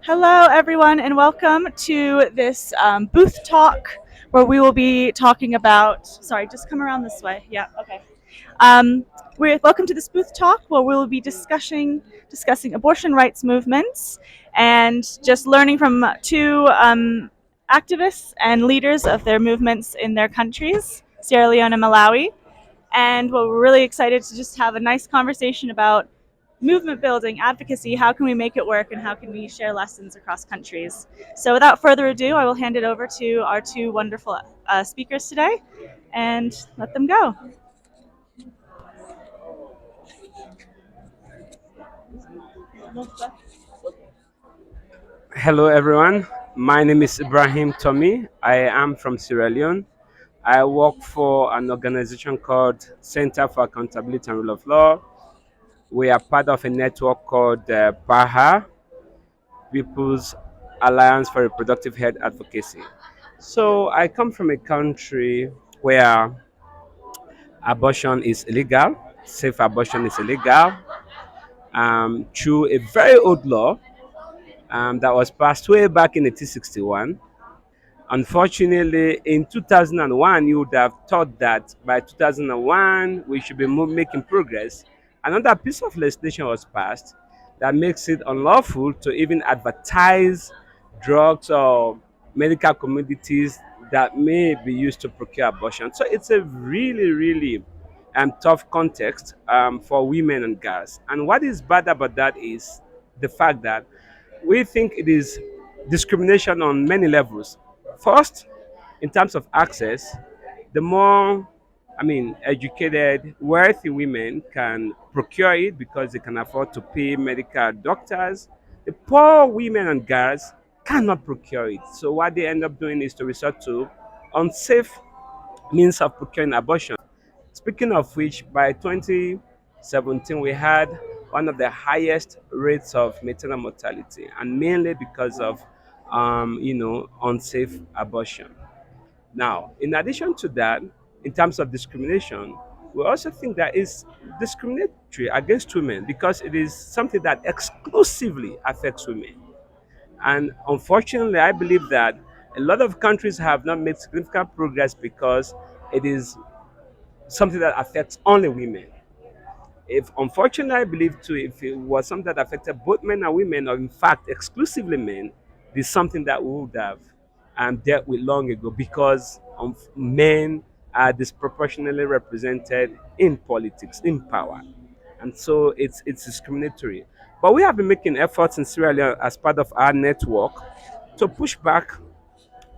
Hello, everyone, and welcome to this booth talk where we will be talking about. Sorry, just come around this way. Yeah, okay. Um, welcome to this booth talk where we will be discussing abortion rights movements and just learning from two activists and leaders of their movements in their countries, Sierra Leone and Malawi. And we're really excited to just have a nice conversation about movement building, advocacy, how can we make it work, and how can we share lessons across countries. So without further ado, I will hand it over to our two wonderful speakers today and let them go. Hello, everyone. My name is Ibrahim Tommy. I am from Sierra Leone. I work for an organization called Center for Accountability and Rule of Law. We are part of a network called PAHA, People's Alliance for Reproductive Health Advocacy. So I come from a country where abortion is illegal, safe abortion is illegal, through a very old law that was passed way back in 1861. Unfortunately, in 2001, you would have thought that by 2001 we should be making progress. Another piece of legislation was passed that makes it unlawful to even advertise drugs or medical commodities that may be used to procure abortion. So it's a really tough context for women and girls. And what is bad about that is the fact that we think it is discrimination on many levels. First, in terms of access, the more, educated, wealthy women can procure it because they can afford to pay medical doctors. The poor women and girls cannot procure it. So what they end up doing is to resort to unsafe means of procuring abortion. Speaking of which, by 2017, we had one of the highest rates of maternal mortality, and mainly because of, unsafe abortion. Now, in addition to that, in terms of discrimination, we also think that is discriminatory against women because it is something that exclusively affects women. And unfortunately, I believe that a lot of countries have not made significant progress because it is something that affects only women. If unfortunately, I believe too, if it was something that affected both men and women, or in fact exclusively men, it's something that we would have dealt with long ago because men are disproportionately represented in politics, in power, and so it's discriminatory. But we have been making efforts in Sierra Leone as part of our network to push back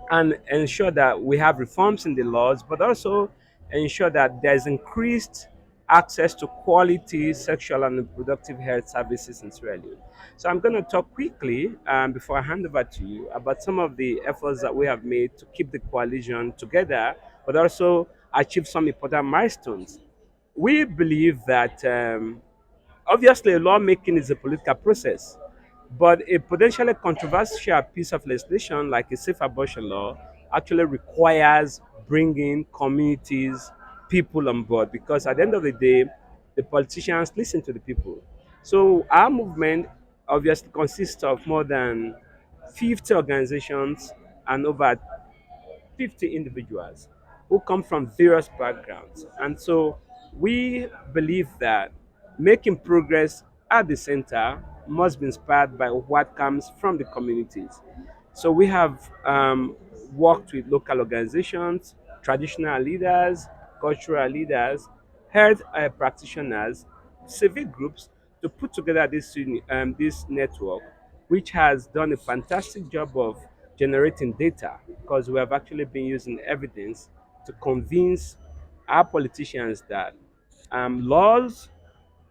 and ensure that we have reforms in the laws, but also ensure that there's increased access to quality sexual and reproductive health services in Sierra Leone. So I'm going to talk quickly before I hand over to you about some of the efforts that we have made to keep the coalition together, but also achieve some important milestones. We believe that obviously lawmaking is a political process, but a potentially controversial piece of legislation like a safe abortion law actually requires bringing communities, people on board because at the end of the day, the politicians listen to the people. So our movement obviously consists of more than 50 organizations and over 50 individuals who come from various backgrounds. And so we believe that making progress at the center must be inspired by what comes from the communities. So we have worked with local organizations, traditional leaders, cultural leaders, health practitioners, civic groups to put together this network, which has done a fantastic job of generating data because we have actually been using evidence to convince our politicians that laws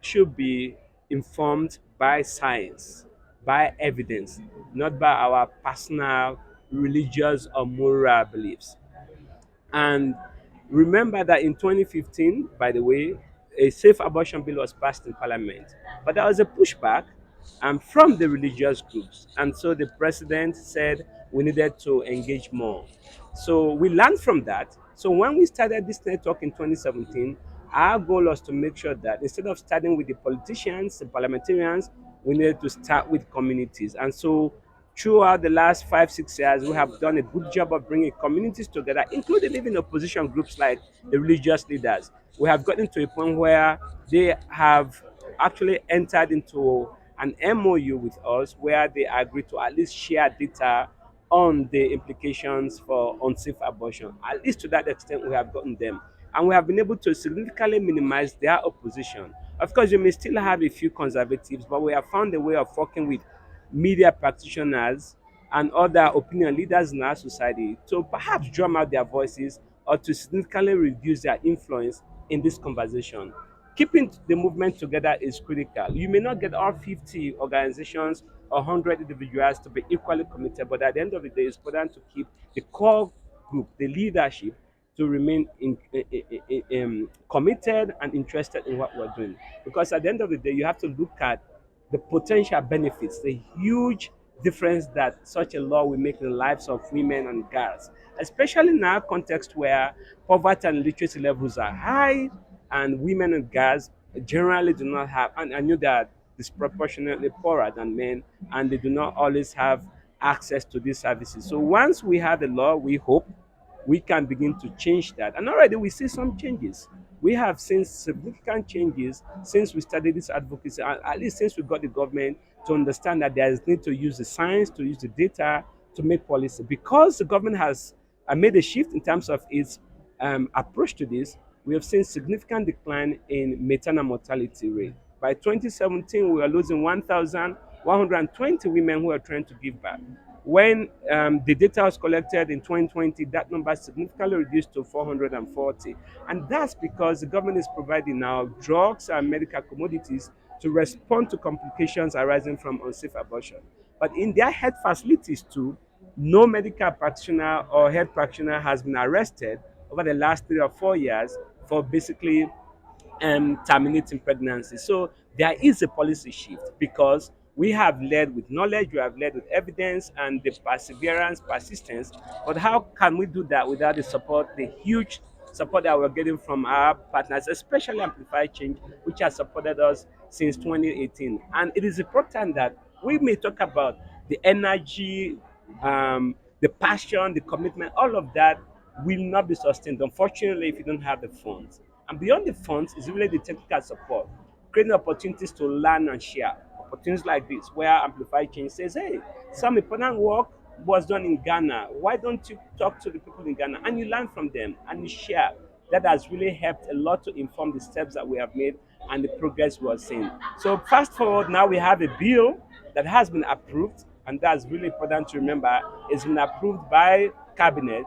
should be informed by science, by evidence, not by our personal religious or moral beliefs. And remember that in 2015, by the way, a safe abortion bill was passed in Parliament. But there was a pushback from the religious groups. And so the president said we needed to engage more. So we learned from that. So when we started this network in 2017, our goal was to make sure that instead of starting with the politicians, the parliamentarians, we needed to start with communities. And so throughout the last 5 6 years, we have done a good job of bringing communities together, including even opposition groups like the religious leaders. We have gotten to a point where they have actually entered into an MOU with us where they agree to at least share data on the implications for unsafe abortion. At least to that extent, we have gotten them. And we have been able to significantly minimize their opposition. Of course, you may still have a few conservatives, but we have found a way of working with media practitioners and other opinion leaders in our society to perhaps drum out their voices or to significantly reduce their influence in this conversation. Keeping the movement together is critical. You may not get all 50 organizations or 100 individuals to be equally committed, but at the end of the day, it's important to keep the core group, the leadership, to remain committed and interested in what we're doing. Because at the end of the day, you have to look at the potential benefits, the huge difference that such a law will make in the lives of women and girls, especially in our context where poverty and literacy levels are high and women and girls generally do not have, and I knew that disproportionately poorer than men, and they do not always have access to these services. So once we have the law, we hope we can begin to change that. And already we see some changes. We have seen significant changes since we started this advocacy, at least since we got the government to understand that there is need to use the science, to use the data to make policy. Because the government has made a shift in terms of its approach to this, we have seen significant decline in maternal mortality rate. By 2017, we were losing 1,120 women who are trying to give birth. When the data was collected in 2020, that number significantly reduced to 440. And that's because the government is providing now drugs and medical commodities to respond to complications arising from unsafe abortion. But in their health facilities too, no medical practitioner or health practitioner has been arrested over the last 3 or 4 years for basically terminating pregnancy. So there is a policy shift because we have led with knowledge, we have led with evidence and the perseverance, persistence. But how can we do that without the support, the huge support that we're getting from our partners, especially Amplify Change, which has supported us since 2018? And it is important that we may talk about the energy, the passion, the commitment, all of that will not be sustained, unfortunately, if you don't have the funds. And beyond the funds is really the technical support, creating opportunities to learn and share. Opportunities like this, where Amplify Change says, hey, some important work was done in Ghana. Why don't you talk to the people in Ghana? And you learn from them and you share. That has really helped a lot to inform the steps that we have made and the progress we are seeing. So fast forward, now we have a bill that has been approved, and that's really important to remember. It's been approved by cabinet,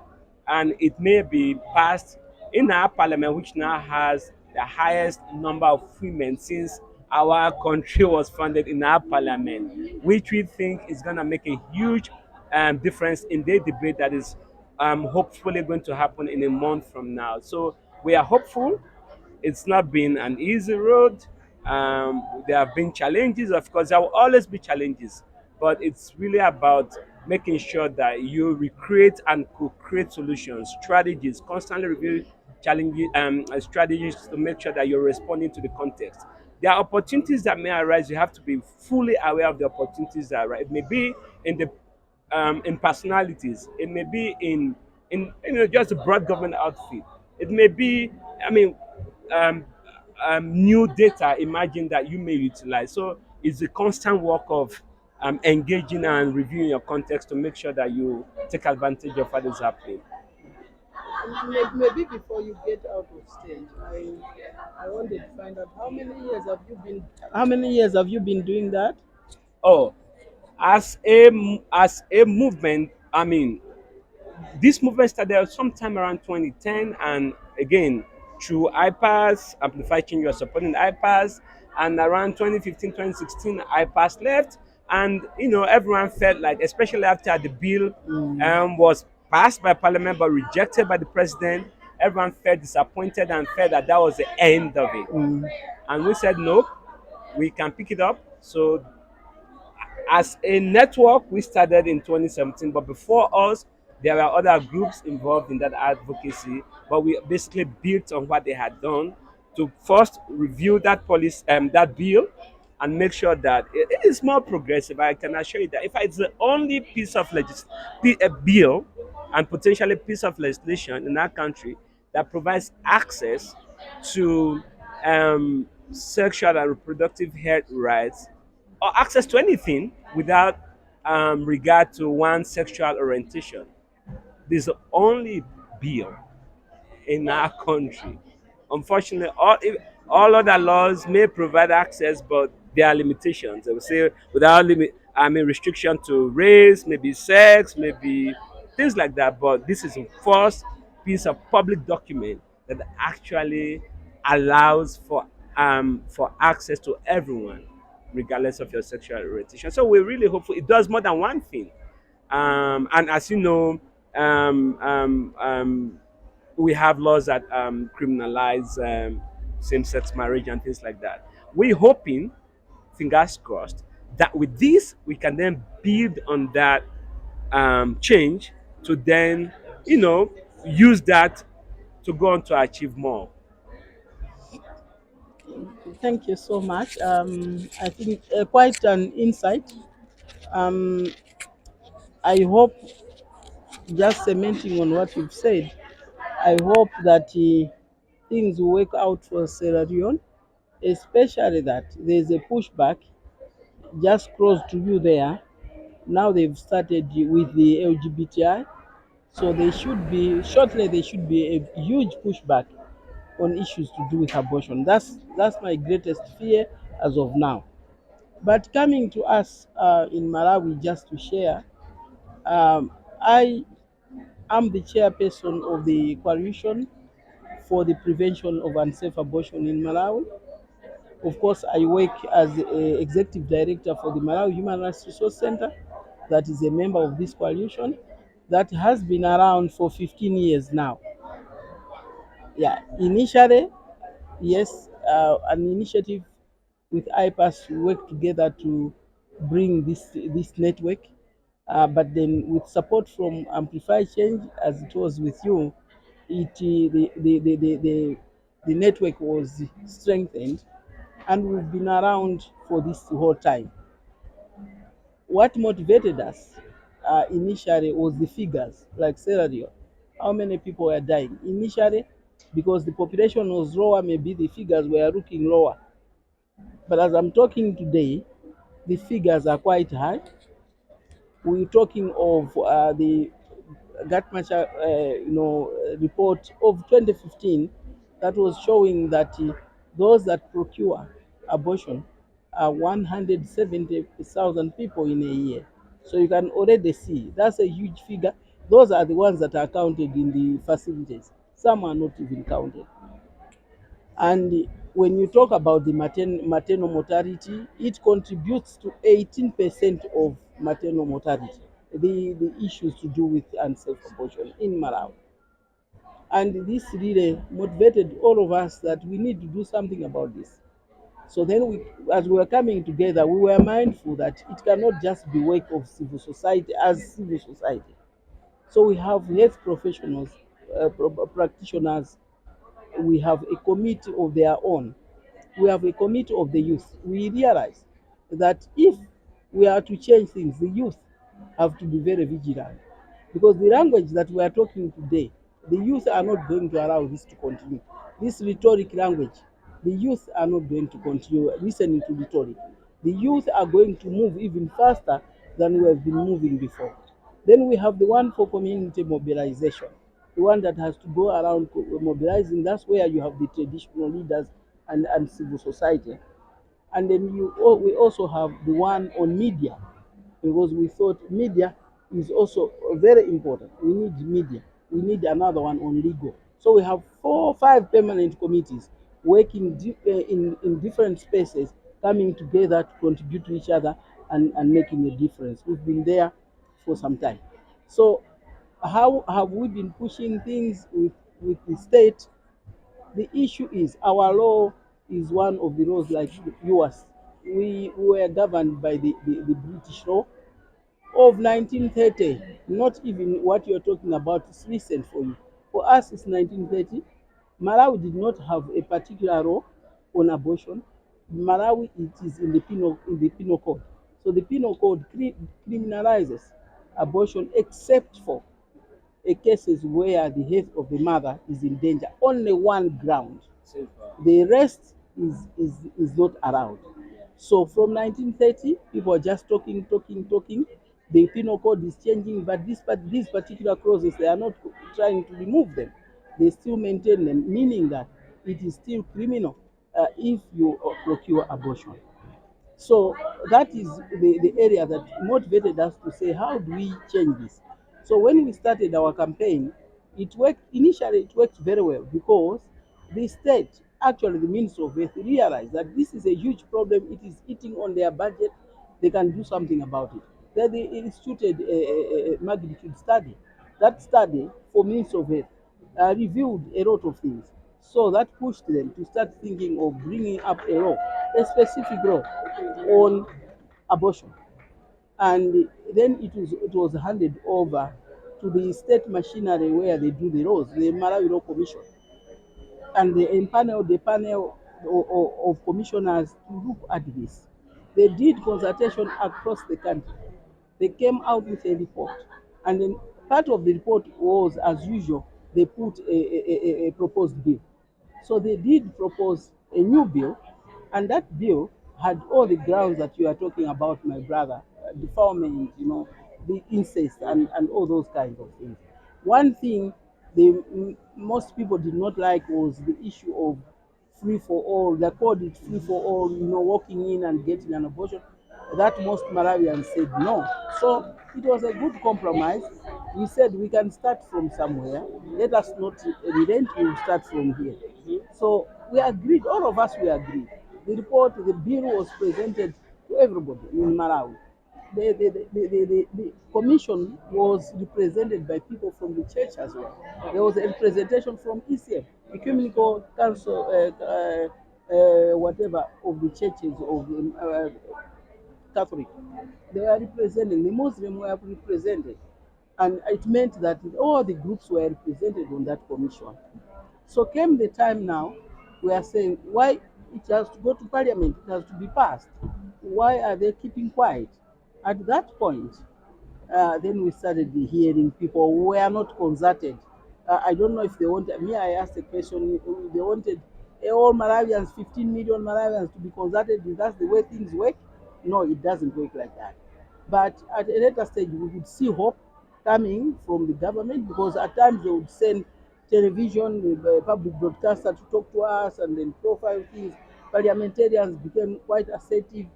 and it may be passed in our parliament, which now has the highest number of women since our country was founded in our parliament, which we think is going to make a huge difference in the debate that is hopefully going to happen in a month from now. So we are hopeful. It's not been an easy road. There have been challenges, of course, there will always be challenges, but it's really about making sure that you recreate and co-create solutions, strategies, constantly review challenges, strategies to make sure that you're responding to the context. There are opportunities that may arise. You have to be fully aware of the opportunities that arise. It may be in the in personalities. It may be in just a broad government outfit. It may be, I mean, um, new data emerging that you may utilize. So it's a constant work of engaging and reviewing your context to make sure that you take advantage of what is happening. Maybe before you get out of stage, I wanted to find out how many years have you been doing that? Oh, as a movement, I mean, this movement started sometime around 2010, and again through ipass amplify change was supporting ipass, and around 2015 2016 ipass left, and everyone felt like, especially after the bill was passed by parliament but rejected by the president, everyone felt disappointed and felt that that was the end of it. And we said no, we can pick it up. So as a network, we started in 2017, but before us, there were other groups involved in that advocacy. But we basically built on what they had done to first review that policy, that bill, and make sure that it is more progressive. I can assure you that if it's the only piece of a bill and potentially piece of legislation in our country that provides access to sexual and reproductive health rights, or access to anything without regard to one's sexual orientation. This is the only bill in our country. Unfortunately, all other laws may provide access, but there are limitations. They will say without restriction to race, maybe sex, maybe things like that. But this is the first piece of public document that actually allows for access to everyone, regardless of your sexual orientation. So we're really hopeful. It does more than one thing. And as you know, um, um, um, we have laws that criminalize same-sex marriage and things like that. We're hoping, fingers crossed, that with this we can then build on that change to then, use that to go on to achieve more. Thank you so much. I think quite an insight. Um, I hope, just cementing on what you've said, I hope that things will work out for Sierra Leone, especially that there's a pushback just close to you there. Now they've started with the LGBTI, so they should be shortly. There should be a huge pushback on issues to do with abortion. That's my greatest fear as of now. But coming to us in Malawi, just to share, I am the chairperson of the coalition for the prevention of unsafe abortion in Malawi. Of course, I work as a executive director for the Malawi Human Rights Resource Center, that is a member of this coalition that has been around for 15 years now. Yeah, initially, yes, an initiative with IPAS to work together to bring this network, but then with support from Amplify Change, as it was with you, the network was strengthened, and we've been around for this whole time. What motivated us initially was the figures, like Sierra Leone. How many people were dying? Initially, because the population was lower, maybe the figures were looking lower. But as I'm talking today, the figures are quite high. We're talking of the Gatmacha, report of 2015 that was showing that those that procure abortion are 170,000 people in a year. So you can already see that's a huge figure. Those are the ones that are counted in the facilities. Some are not even counted. And when you talk about the maternal mortality, it contributes to 18% of maternal mortality, the issues to do with unsafe abortion in Malawi. And this really motivated all of us that we need to do something about this. So then, as we were coming together, we were mindful that it cannot just be work of civil society as civil society. So we have health professionals, practitioners, we have a committee of their own, we have a committee of the youth. We realize that if we are to change things, the youth have to be very vigilant, because the language that we are talking today, the youth are not going to allow this to continue. This rhetoric language, the youth are not going to continue listening to rhetoric. The youth are going to move even faster than we have been moving before. Then we have the one for community mobilization, the one that has to go around mobilizing. That's where you have the traditional leaders and civil society. And then we also have the one on media, because we thought media is also very important. We need media. We need another one on legal. So we have 4 or 5 permanent committees working in different spaces, coming together to contribute to each other and making a difference. We've been there for some time. So how have we been pushing things with the state? The issue is our law is one of the laws like yours. We were governed by the British law of 1930. Not even what you're talking about is recent for you. For us, it's 1930. Malawi did not have a particular law on abortion. Malawi, it is in the penal code. So the penal code criminalizes abortion except for cases where the health of the mother is in danger. Only one ground. The rest is not allowed. So from 1930, people are just talking. The penal code is changing, but these particular clauses, they are not trying to remove them. They still maintain them, meaning that it is still criminal if you procure abortion. So that is the area that motivated us to say, how do we change this? So when we started our campaign, it worked initially. It worked very well because the state, actually the Ministry of Health, realized that this is a huge problem. It is eating on their budget. They can do something about it. Then they instituted a magnitude study. That study for Ministry of Health reviewed a lot of things. So that pushed them to start thinking of bringing up a law, a specific law on abortion. And then it was handed over to the state machinery where they do the laws, the Malawi Law Commission, and they empaneled the panel of commissioners to look at this. They did consultation across the country. They came out with a report, and then part of the report was, as usual, they put a proposed bill. So they did propose a new bill, and that bill had all the grounds that you are talking about, my brother, defilement, the incest, and all those kinds of things. One thing most people did not like was the issue of free for all. They called it free for all, walking in and getting an abortion. That most Malawians said no. So it was a good compromise. We said we can start from somewhere. Let us not relent, we will start from here. So we agreed, all of us we agreed. The bill was presented to everybody in Malawi. The commission was represented by people from the church as well. There was a representation from ECM, Ecumenical Council, whatever, of the churches of Catholic. They were representing, the Muslims were represented. And it meant that all the groups were represented on that commission. So came the time now, we are saying, why it has to go to parliament, it has to be passed. Why are they keeping quiet? At that point, then we started hearing people who were not consulted. I don't know if they wanted, me, I asked a question, they wanted all Malawians, 15 million Malawians to be consulted. Is that the way things work? No, it doesn't work like that. But at a later stage, we would see hope coming from the government, because at times they would send television, public broadcaster to talk to us and then profile things. Parliamentarians became quite assertive.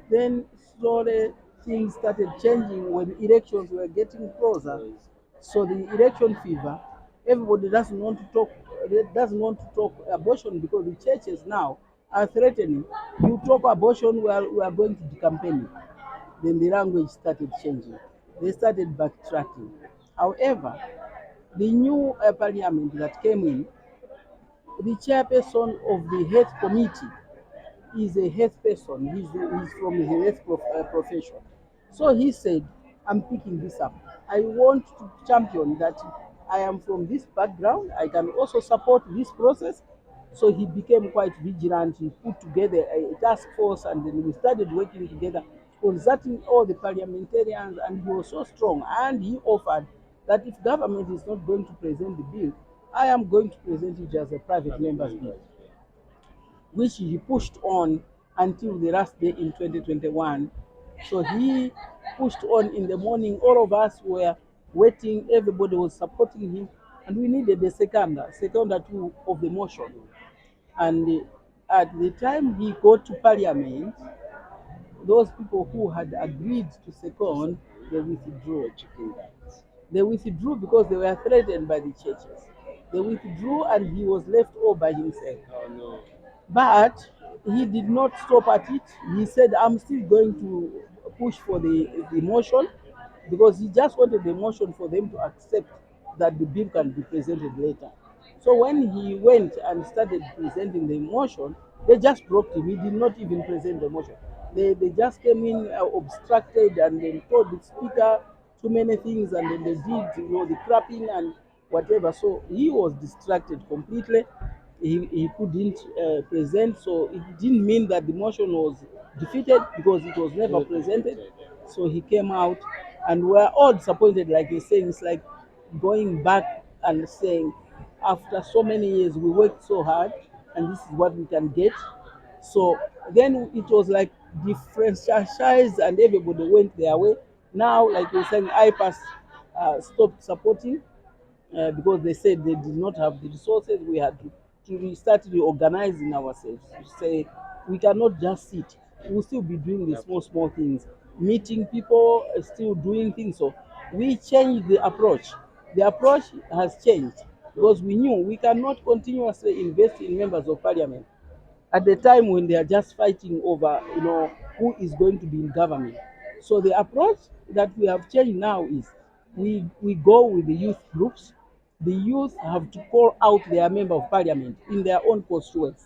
Then slowly things started changing when elections were getting closer. So the election fever, everybody doesn't want to talk abortion, because the churches now are threatening. You talk abortion, we are going to the campaign. Then the language started changing. They started backtracking. However, the new parliament that came in, the chairperson of the health committee is a health person. He's from the health profession. So he said, I'm picking this up. I want to champion that I am from this background. I can also support this process. So he became quite vigilant. He put together a task force, and then we started working together, consulting all the parliamentarians, and he was so strong. And he offered that if government is not going to present the bill, I am going to present it as a private member's bill, which he pushed on until the last day in 2021. So he pushed on in the morning. All of us were waiting. Everybody was supporting him. And we needed the second two of the motion. And at the time he got to parliament, those people who had agreed to second, they withdrew. They withdrew because they were threatened by the churches. They withdrew, and he was left all by himself. But he did not stop at it. He said, I'm still going to push for the motion, because he just wanted the motion for them to accept that the bill can be presented later. So when he went and started presenting the motion, they just blocked him. He did not even present the motion. They just came in obstructed, and then told the speaker too many things, and then they did the clapping and whatever. So he was distracted completely. he couldn't present, so it didn't mean that the motion was defeated because it was never presented. So he came out, and we're all disappointed. Like you're saying, it's like going back and saying, after so many years, we worked so hard, and this is what we can get. So then it was like differentialized, and everybody went their way. Now, like you're saying, IPAS stopped supporting because they said they did not have the resources. We had to restart reorganizing ourselves to say we cannot just sit. We'll still be doing the small, small things, meeting people, still doing things. So we changed the approach. The approach has changed because we knew we cannot continuously invest in members of parliament at the time when they are just fighting over, who is going to be in government. So the approach that we have changed now is we go with the youth groups. The youth have to call out their member of parliament in their own constituents,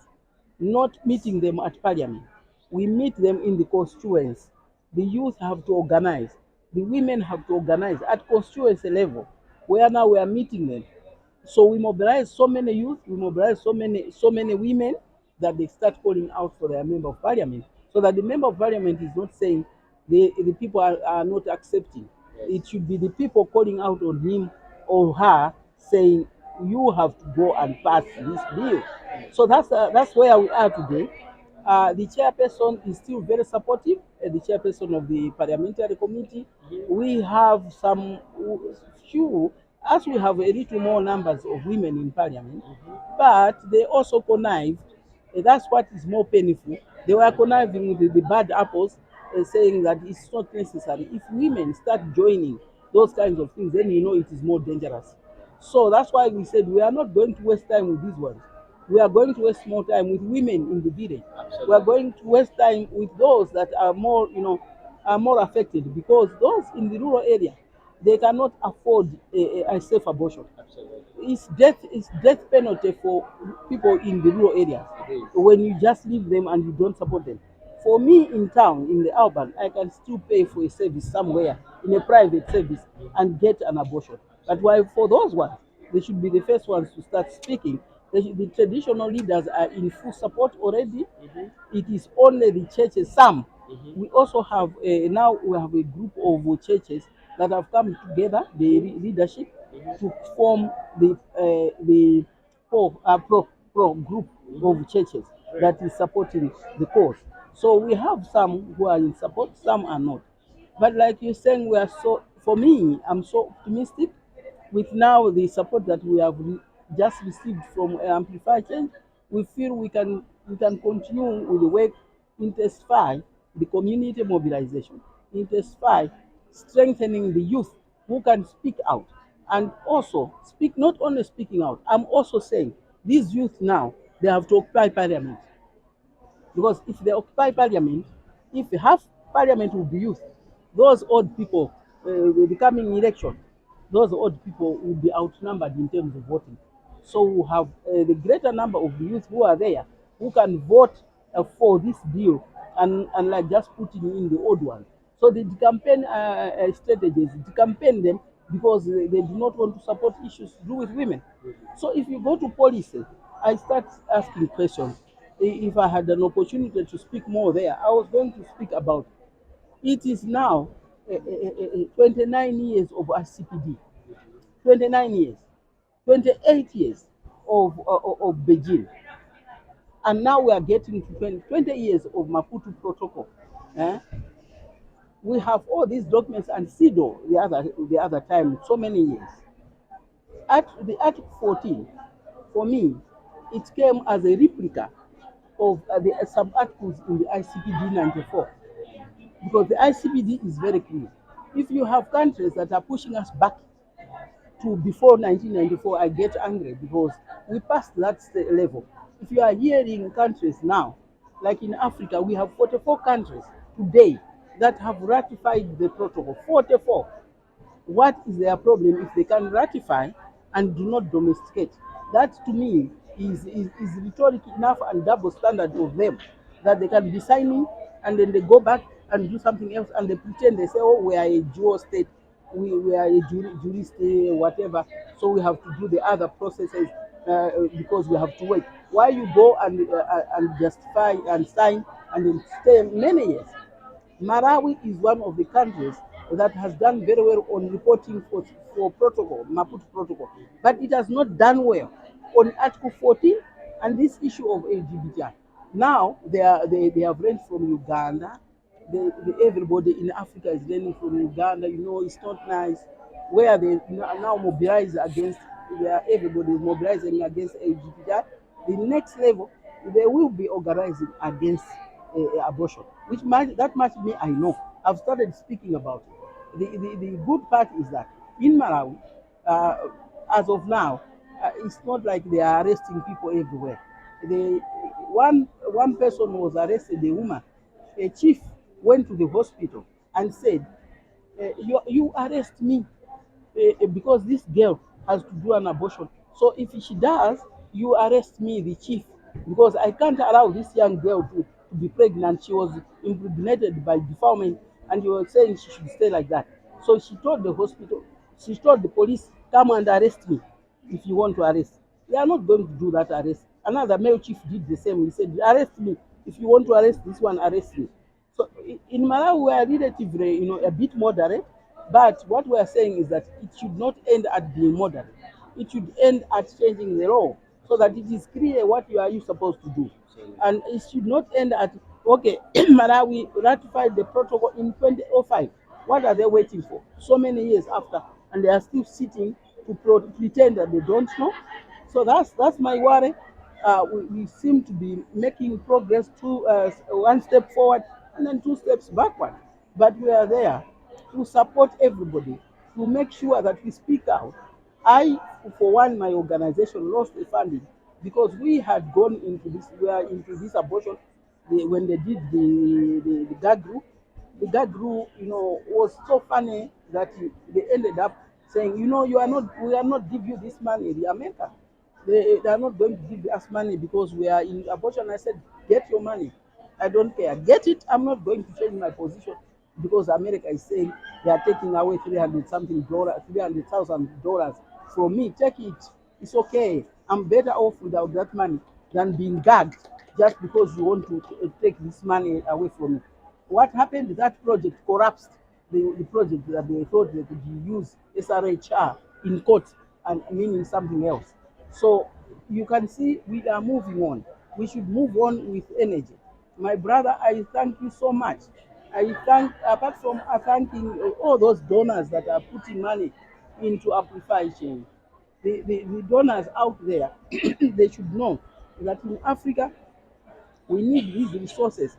not meeting them at parliament. We meet them in the constituents. The youth have to organize. The women have to organize at constituency level, where now we are meeting them. So we mobilize so many youth, we mobilize so many women that they start calling out for their member of parliament. So that the member of parliament is not saying the people are not accepting. It should be the people calling out on him or her saying you have to go and pass this bill. So that's where we are today. The chairperson is still very supportive, the chairperson of the parliamentary committee. We have some few, as we have a little more numbers of women in parliament, but they also connived. That's what is more painful. They were conniving with the bad apples, saying that it's not necessary. If women start joining those kinds of things, then it is more dangerous. So that's why we said we are not going to waste time with these ones. We are going to waste more time with women in the village. We are going to waste time with those that are more, are more affected, because those in the rural area, they cannot afford a safe abortion. It's death penalty for people in the rural areas when you just leave them and you don't support them. For me in town, in the urban, I can still pay for a service somewhere in a private service and get an abortion. But why for those ones, they should be the first ones to start speaking. The traditional leaders are in full support already. It is only the churches, some. We also have now we have a group of churches that have come together, the leadership, to form the pro group of churches that is supporting the cause. So we have some who are in support, some are not. But like you're saying, we are so. For me, I'm so optimistic with now the support that we have just received from Amplify Change. We feel we can continue with the work, intensify the community mobilization, intensify strengthening the youth who can speak out, and also speak, not only speaking out. I'm also saying these youth now, they have to occupy parliament, because if they occupy parliament, if half parliament will be youth, those old people, the coming election, those old people will be outnumbered in terms of voting. So we have the greater number of the youth who are there, who can vote for this bill, and like just putting in the old ones. So the campaign strategies, to campaign them, because they do not want to support issues to do with women. So if you go to policy, I start asking questions. If I had an opportunity to speak more there, I was going to speak about it. Is now 29 years of RCPD, 29 years, 28 years of Beijing, and now we are getting to 20 years of Maputo Protocol. Eh? We have all these documents and CEDAW the other time, so many years. At the Article 14, for me, it came as a replica of the sub-articles in the ICPD 94, because the ICPD is very clear. If you have countries that are pushing us back to before 1994, I get angry, because we passed that level. If you are hearing countries now, like in Africa, we have 44 countries today that have ratified the protocol. 44. What is their problem if they can ratify and do not domesticate? That to me is rhetoric enough and double standard of them, that they can be signing and then they go back and do something else, and they pretend, they say, oh, we are a dual state, we are a jurist, whatever, so we have to do the other processes. because we have to wait. Why you go and justify and sign and then stay many years? Malawi is one of the countries that has done very well on reporting for protocol, Maputo Protocol, but it has not done well on Article 14 and this issue of LGBTI. Now they have learned from Uganda. Everybody in Africa is learning from Uganda. You know, it's not nice where they now mobilize against, where everybody is mobilizing against LGBTI. The next level, they will be organizing against abortion, which that much me I know. I've started speaking about it. The good part is that in Malawi, uh, as of now, it's not like they are arresting people everywhere. They, one person was arrested, a woman. A chief went to the hospital and said, you arrest me because this girl has to do an abortion. So if she does, you arrest me, the chief, because I can't allow this young girl to be pregnant. She was impregnated by defilement, and you were saying she should stay like that. So she told the hospital, she told the police, come and arrest me if you want to arrest. They are not going to do that arrest. Another male chief did the same. He said, arrest me. If you want to arrest this one, arrest me. So in Malawi, we are relatively, a bit moderate, but what we are saying is that it should not end at being moderate. It should end at changing the law so that it is clear what you supposed to do. And it should not end at, okay, Malawi ratified the protocol in 2005. What are they waiting for? So many years after, and they are still sitting to pretend that they don't know. So that's my worry. We seem to be making progress to one step forward and then two steps backward. But we are there to support everybody, to make sure that we speak out. I, for one, my organization lost the funding because we had gone into this, we are into this abortion when they did the gag group. The gag group, was so funny that they ended up saying, we are not give you this money, the America. They are not going to give us money because we are in abortion. I said, get your money. I don't care. Get it. I'm not going to change my position because America is saying they are taking away $300,000 from me. Take it. It's okay. I'm better off without that money than being gagged just because you want to take this money away from me. What happened? That project collapsed. The project that they thought they could use SRHR in court and meaning something else. So you can see we are moving on. We should move on with energy. My brother, I thank you so much. I thank, apart from thanking all those donors that are putting money into Amplify Change, the donors out there, they should know that in Africa, we need these resources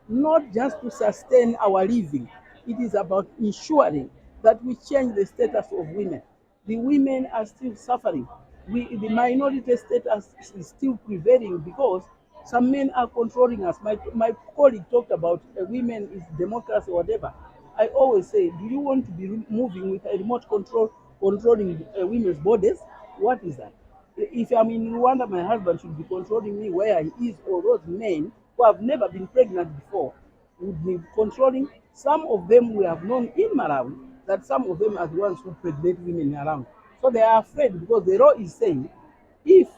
not just to sustain our living. It is about ensuring that we change the status of women. The women are still suffering. The minority status is still prevailing because some men are controlling us. My colleague talked about women is democracy or whatever. I always say, do you want to be moving with a remote control controlling women's bodies? What is that? If I'm in Rwanda, my husband should be controlling me where he is, or those men who have never been pregnant before would be controlling. Some of them we have known in Malawi that some of them are the ones who pregnate women around. So they are afraid because the law is saying if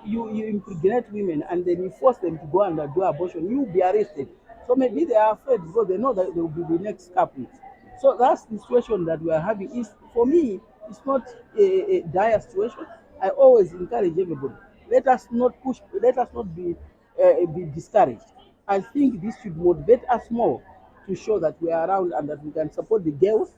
you impregnate women and then you force them to go and do abortion, you will be arrested. So maybe they are afraid because they know that they will be the next culprits. So that's the situation that we are having. Is for me, it's not a dire situation. I always encourage everybody. Let us not push. Let us not be discouraged. I think this should motivate us more to show that we are around and that we can support the girls,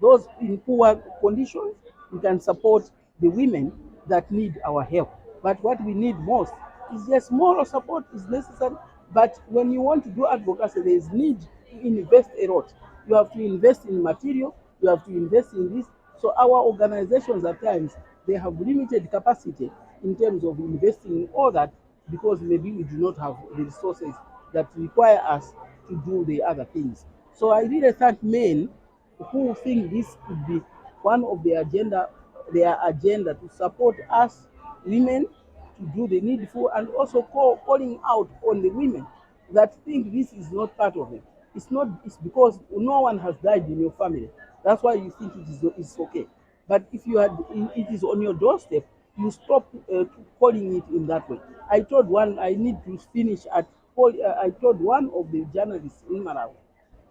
those in poor conditions. We can support the women that need our help. But what we need most is just moral support is necessary. But when you want to do advocacy, there is need to invest a lot. You have to invest in material, you have to invest in this. So our organizations at times, they have limited capacity in terms of investing in all that because maybe we do not have the resources that require us to do the other things. So I really thank men who think this could be one of their agenda to support us women to do the needful and also calling out on the women that think this is not part of it. It's not. It's because no one has died in your family. That's why you think it's okay. But if it is on your doorstep, you stop calling it in that way. I told one, I need to finish at, I told one of the journalists in Malawi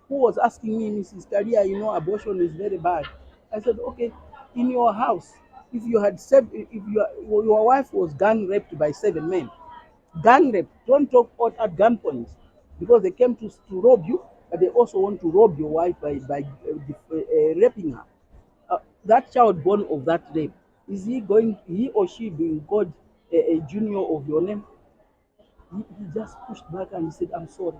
who was asking me, Mrs. Karia, you know, abortion is very bad. I said, okay, in your house, if you had said, if your wife was gang raped by 7 men, gang rape, don't talk at gunpoint, because they came to rob you, but they also want to rob your wife by raping her. That child born of that rape, is he or she being called a junior of your name? He just pushed back and he said, I'm sorry.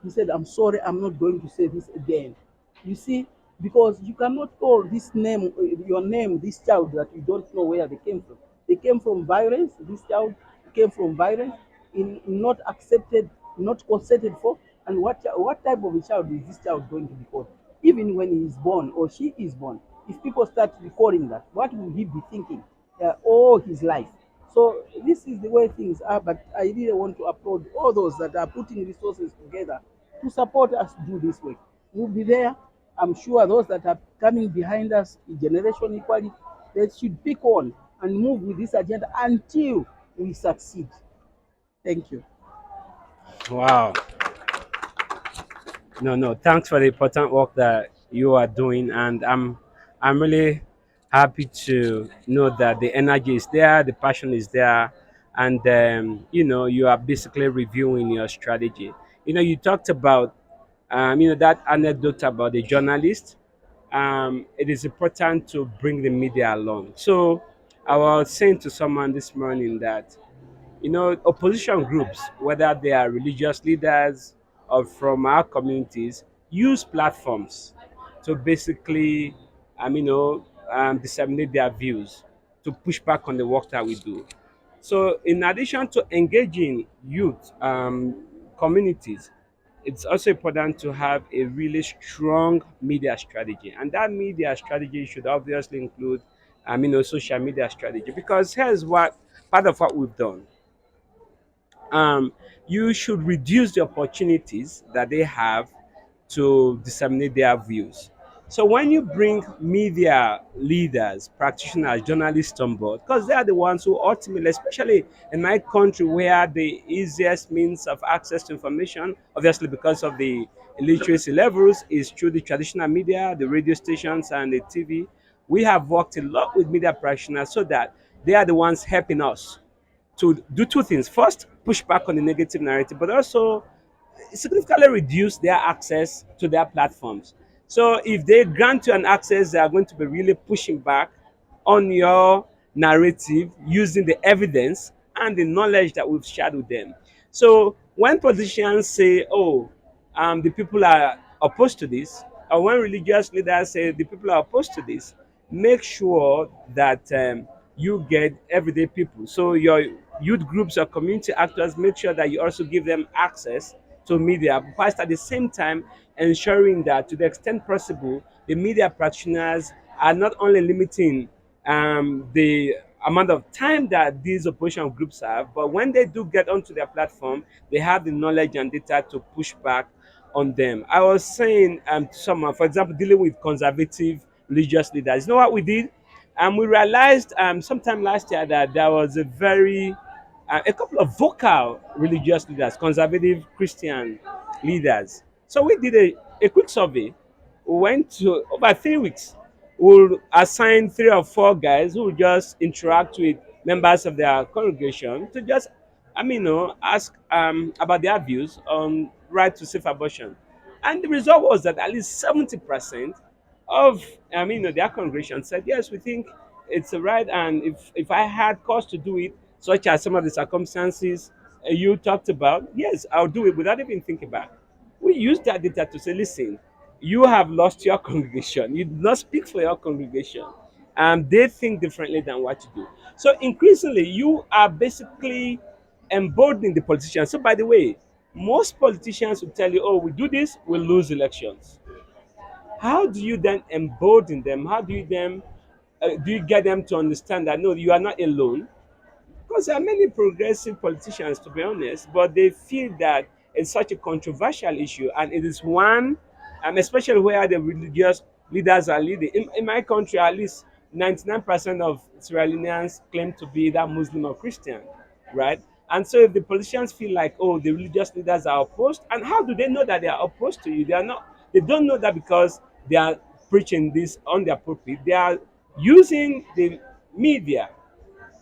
He said, I'm sorry, I'm not going to say this again. You see, because you cannot call this name, your name, this child that you don't know where they came from. They came from violence. This child came from violence, not accepted, not consented for. And what type of a child is this child going to be called? Even when he is born or she is born, if people start recording that, what will he be thinking all his life? So this is the way things are, but I really want to applaud all those that are putting resources together to support us do this work. We'll be there. I'm sure those that are coming behind us, generation equality, they should pick on and move with this agenda until we succeed. Thank you. Wow. No, no. Thanks for the important work that you are doing, and I'm really happy to know that the energy is there, the passion is there, and you are basically reviewing your strategy. You talked about that anecdote about the journalist. It is important to bring the media along. So I was saying to someone this morning that opposition groups, whether they are religious leaders or from our communities, use platforms to basically, disseminate their views, to push back on the work that we do. So, in addition to engaging youth communities, it's also important to have a really strong media strategy, and that media strategy should obviously include, social media strategy. Because here's what part of what we've done: you should reduce the opportunities that they have to disseminate their views. So when you bring media leaders, practitioners, journalists on board, because they are the ones who ultimately, especially in my country where the easiest means of access to information, obviously because of the illiteracy levels, is through the traditional media, the radio stations and the TV. We have worked a lot with media practitioners so that they are the ones helping us to do two things. First, push back on the negative narrative, but also significantly reduce their access to their platforms. So if they grant you an access, they are going to be really pushing back on your narrative using the evidence and the knowledge that we've shared with them. So when politicians say, oh, the people are opposed to this, or when religious leaders say the people are opposed to this, make sure that you get everyday people. So your youth groups or community actors, make sure that you also give them access to media, whilst at the same time ensuring that to the extent possible, the media practitioners are not only limiting the amount of time that these opposition groups have, but when they do get onto their platform, they have the knowledge and data to push back on them. I was saying to someone, for example, dealing with conservative religious leaders, you know what we did? We realized sometime last year that there was a couple of vocal religious leaders, conservative Christian leaders. So we did a quick survey. We went to over 3 weeks. We'll assign 3 or 4 guys who will just interact with members of their congregation to just, ask about their views on right to safe abortion. And the result was that at least 70% of their congregation said yes, we think it's a right, and if I had cause to do it, such as some of the circumstances you talked about, yes, I'll do it without even thinking back. We use that data to say, listen, you have lost your congregation, you do not speak for your congregation, they think differently than what you do. So increasingly you are basically emboldening the politicians. So by the way, most politicians will tell you, oh, we do this, we lose elections. How do you then embolden them? How do you get them to understand that no, you are not alone? Because there are many progressive politicians, to be honest, but they feel that it's such a controversial issue, and it is one, especially where the religious leaders are leading. In my country, at least, 99% of Sierra Leoneans claim to be either Muslim or Christian, right? And so if the politicians feel like, oh, the religious leaders are opposed, and how do they know that they are opposed to you? They are not. They don't know that because they are preaching this on their pulpit. They are using the media,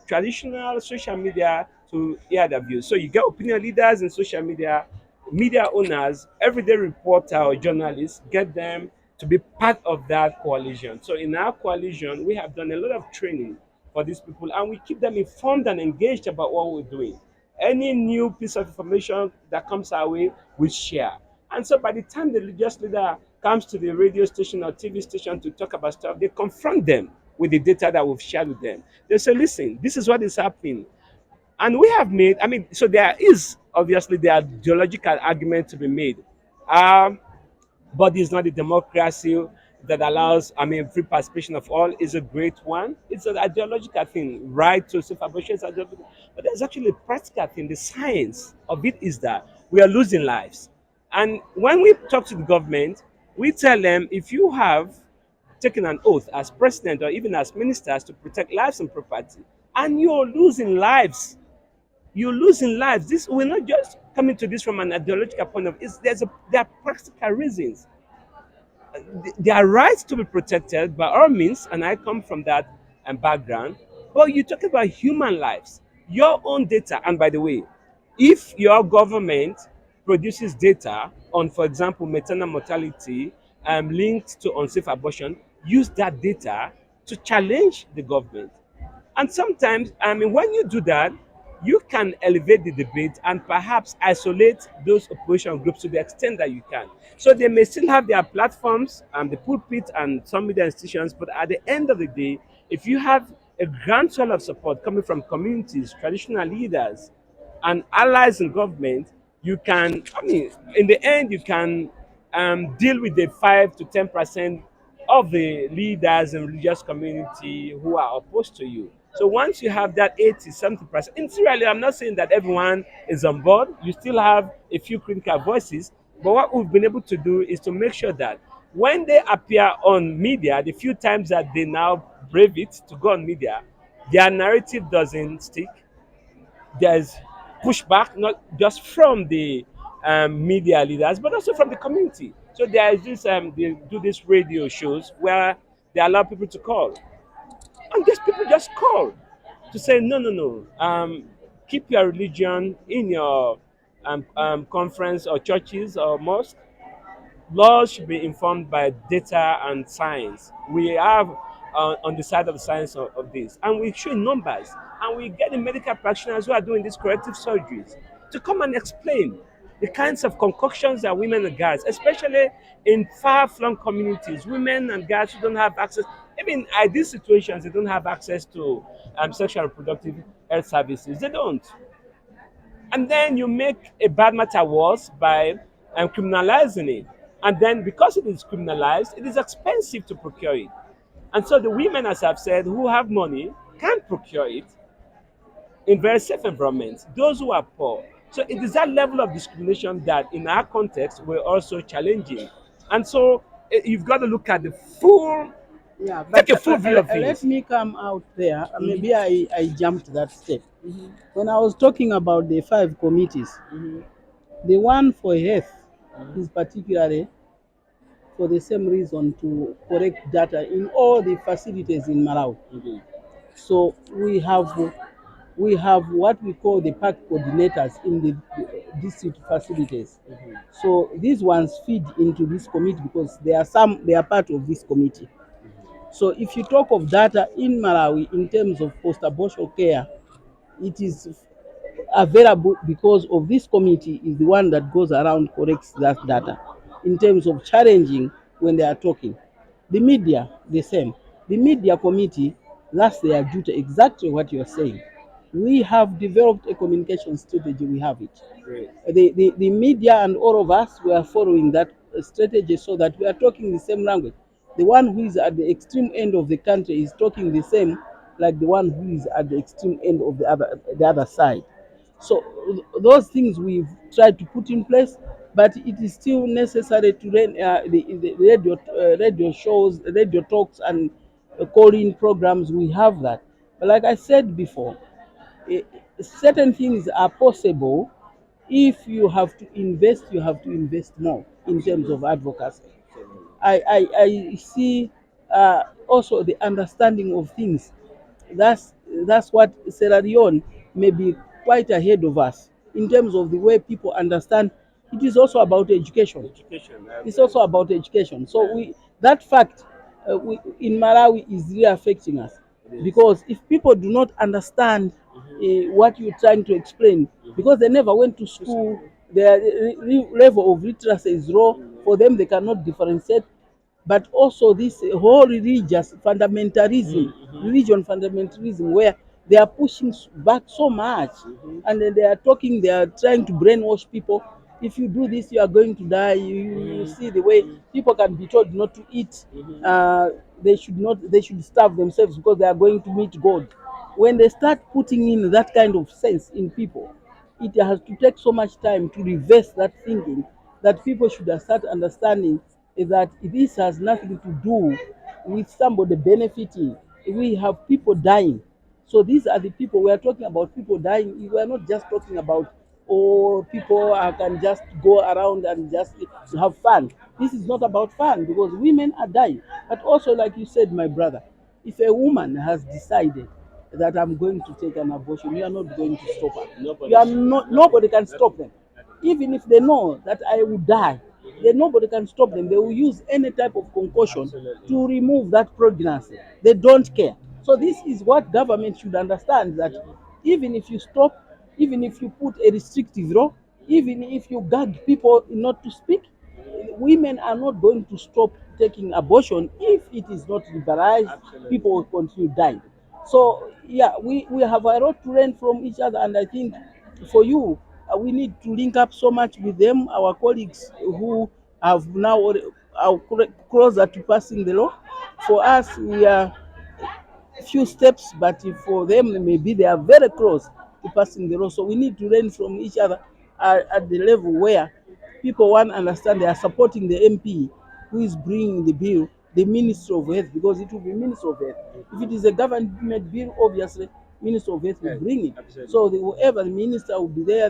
traditional social media, to hear their views. So you get opinion leaders in social media, media owners, everyday reporter or journalists, get them to be part of that coalition. So in our coalition, we have done a lot of training for these people and we keep them informed and engaged about what we're doing. Any new piece of information that comes our way, we share. And so by the time the religious leader comes to the radio station or TV station to talk about stuff, they confront them with the data that we've shared with them. They say, listen, this is what is happening. And we have made, I mean, so there is obviously the ideological argument to be made. Um, but it's not a democracy that allows, I mean, free participation of all is a great one. It's an ideological thing, right to safe abortion is ideological. But there's actually a practical thing. The science of it is that we are losing lives. And when we talk to the government, we tell them if you have taken an oath as president or even as ministers to protect lives and property, and you're losing lives, you're losing lives. This we're not just coming to this from an ideological point of view. There are practical reasons. Their rights to be protected by all means, and I come from that background. But you talk about human lives, your own data. And by the way, if your government produces data on, for example, maternal mortality linked to unsafe abortion, use that data to challenge the government. And sometimes, I mean, when you do that, you can elevate the debate and perhaps isolate those opposition groups to the extent that you can. So they may still have their platforms and the pulpit and some media institutions, but at the end of the day, if you have a groundswell of support coming from communities, traditional leaders, and allies in government, you can, I mean, in the end, you can deal with the 5 to 10% of the leaders in religious community who are opposed to you. So once you have that 80 70%, in Sierra Leone, I'm not saying that everyone is on board. You still have a few critical voices. But what we've been able to do is to make sure that when they appear on media, the few times that they now brave it to go on media, their narrative doesn't stick. There's pushback, not just from the media leaders, but also from the community. So there is this, they do these radio shows where they allow people to call. And these people just call to say, no, no, no, keep your religion in your conference or churches or mosque. Laws should be informed by data and science. We have on the side of the science of this, and we show numbers, and we get the medical practitioners who are doing these corrective surgeries to come and explain the kinds of concoctions that women and girls, especially in far-flung communities, women and girls who don't have access, even in these situations, they don't have access to sexual and reproductive health services. They don't. And then you make a bad matter worse by criminalizing it. And then because it is criminalized, it is expensive to procure it. And so the women, as I've said, who have money can procure it in very safe environments. Those who are poor. So it is that level of discrimination that in our context we're also challenging. And so you've got to look at the full, Yeah, take but a full view of let things. me come out there. Maybe I jumped that step. When I was talking about the 5 committees, the one for health is particularly for the same reason to correct data in all the facilities in Malawi. So we have what we call the park coordinators in the district facilities. So these ones feed into this committee because they are part of this committee. So if you talk of data in Malawi in terms of post-abortion care, it is available because of this committee is the one that goes around corrects that data in terms of challenging when they are talking. The media, the same. The media committee, that's their duty, exactly what you are saying. We have developed a communication strategy, we have it. Great. The media and all of us were following that strategy so that we are talking the same language. The one who is at the extreme end of the country is talking the same like the one who is at the extreme end of the other side. So those things we've tried to put in place, but it is still necessary to run the radio shows, radio talks, and call-in programs, we have that. But like I said before, eh, certain things are possible. If you have to invest, you have to invest more in terms of advocacy. I see also the understanding of things. That's that's what Sierra Leone may be quite ahead of us in terms of the way people understand. It is also about education. It's also about education. So we that fact in Malawi is really affecting us because if people do not understand what you're trying to explain, because they never went to school, their level of literacy is low. For them, they cannot differentiate. But also this whole religious fundamentalism, religion fundamentalism, where they are pushing back so much, and then they are talking, they are trying to brainwash people. If you do this, you are going to die. You see the way people can be told not to eat. They should not. They should starve themselves because they are going to meet God. When they start putting in that kind of sense in people, it has to take so much time to reverse that thinking that people should start understanding that this has nothing to do with somebody benefiting. We have people dying. So these are the people we are talking about, people dying. We are not just talking about, oh, people can just go around and just have fun. This is not about fun because women are dying. But also, like you said, my brother, if a woman has decided that I'm going to take an abortion, you are not going to stop her. You are not. Nobody can stop them. Even if they know that I will die, then nobody can stop them. They will use any type of concussion to remove that pregnancy. They don't care. So this is what government should understand, that even if you stop, even if you put a restrictive law, even if you gag people not to speak, women are not going to stop taking abortion. If it is not liberalized, people will continue dying. So yeah, we have a lot to learn from each other, and I think for you, we need to link up so much with them, our colleagues who have now are closer to passing the law. For us, we are few steps, but for them, maybe they are very close to passing the law. So we need to learn from each other at the level where people want to understand they are supporting the MP who is bringing the bill, the Minister of Health, because it will be Minister of Health. If it is a government bill, obviously, Minister of Health will bring it. So whoever the minister will be there,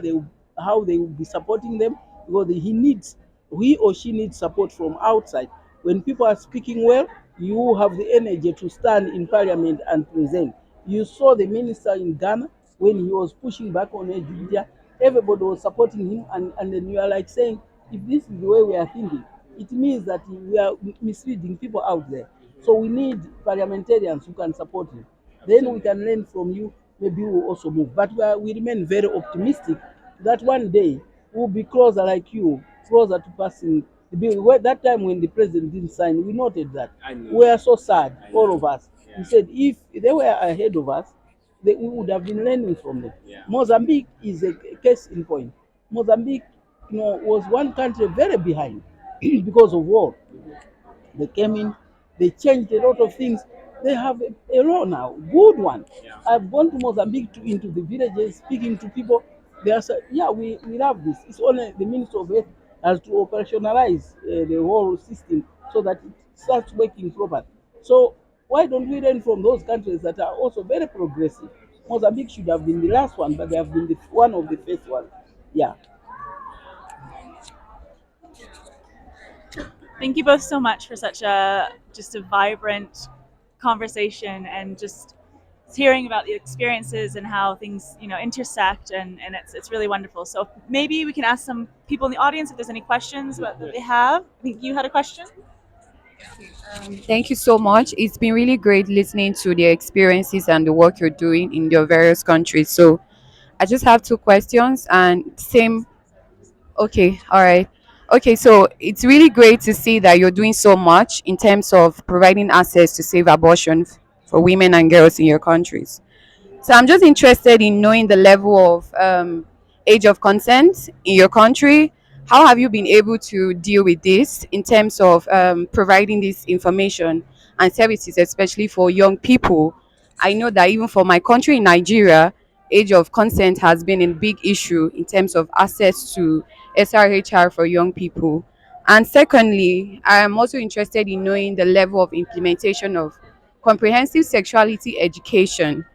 how they will be supporting them, because he or she needs support from outside. When people are speaking well, you have the energy to stand in parliament and present. You saw the minister in Ghana when he was pushing back on Nigeria. Everybody was supporting him, and then you are like saying, if this is the way we are thinking, it means that we are misleading people out there. So we need parliamentarians who can support you. Then we can learn from you. Maybe we'll also move. But we remain very optimistic that one day we'll be closer like you, closer to passing the bill. That time when the president didn't sign, we noted that. We were so sad, all of us. We said if they were ahead of us, we would have been learning from them. Mozambique is a case in point. Mozambique, was one country very behind because of war. They came in, they changed a lot of things. They have a law now, good one. I've gone to Mozambique into the villages, speaking to people. They are saying, yeah, we love this. It's only the Minister of Health has to operationalize the whole system so that it starts working properly. So why don't we learn from those countries that are also very progressive? Mozambique should have been the last one, but they have been one of the first ones. Yeah. Thank you both so much for such a just a vibrant conversation and just hearing about the experiences and how things intersect, and it's really wonderful. So maybe we can ask some people in the audience if there's any questions that they have. I think you had a question. Thank you so much. It's been really great listening to the experiences and the work you're doing in your various countries. So I just have two questions and same. Okay, all right. Okay, so it's really great to see that you're doing so much in terms of providing access to safe abortion for women and girls in your countries. So I'm just interested in knowing the level of age of consent in your country. How have you been able to deal with this in terms of providing this information and services, especially for young people? I know that even for my country in Nigeria, age of consent has been a big issue in terms of access to SRHR for young people. And secondly, I am also interested in knowing the level of implementation of comprehensive sexuality education.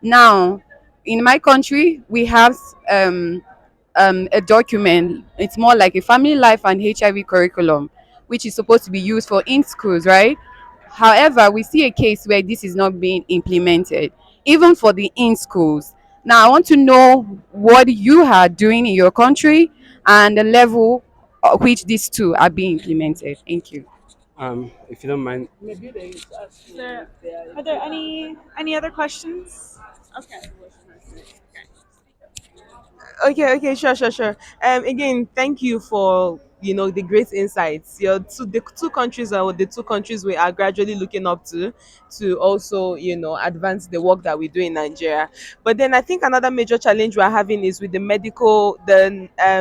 Now, in my country, we have a document. It's more like a family life and HIV curriculum, which is supposed to be used for in schools, right? However, we see a case where this is not being implemented, even for the in schools. Now, I want to know what you are doing in your country and the level at which these two are being implemented. Thank you. If you don't mind, Maybe they will ask Is you there if they are are there interested. any other questions? Okay. Okay, sure. Again, thank you for the great insights. The two countries are the two countries we are gradually looking up to also advance the work that we do in Nigeria. But then I think another major challenge we're having is with the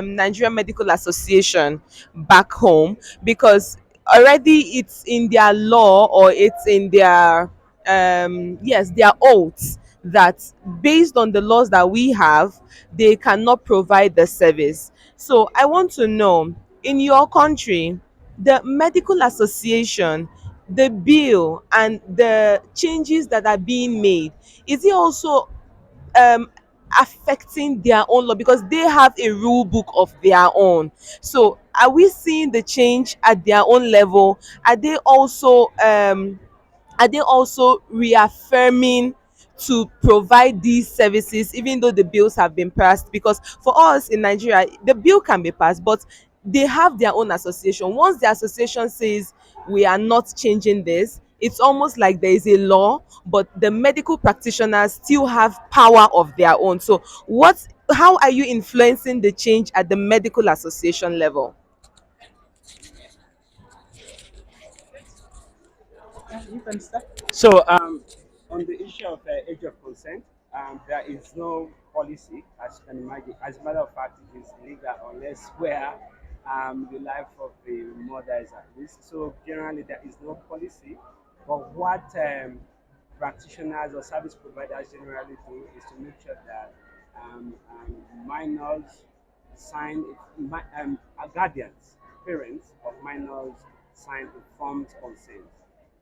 Nigerian Medical Association back home, because already it's in their law, or it's in their yes, their oaths, that based on the laws that we have, they cannot provide the service. So I want to know, in your country, the medical association, the bill and the changes that are being made, is it also um affecting their own law, because they have a rule book of their own? So are we seeing the change at their own level? Are they also reaffirming to provide these services even though the bills have been passed? Because for us in Nigeria, the bill can be passed, but they have their own association. Once the association says we are not changing this, it's almost like there is a law, but the medical practitioners still have power of their own. So how are you influencing the change at the medical association level? Yeah, you can start. so on the issue of age of consent, there is no policy, as you can imagine. As a matter of fact, it is illegal unless where the life of the mother is at risk. So generally, there is no policy. But what practitioners or service providers generally do is to make sure that minors sign, guardians, parents of minors sign informed consent.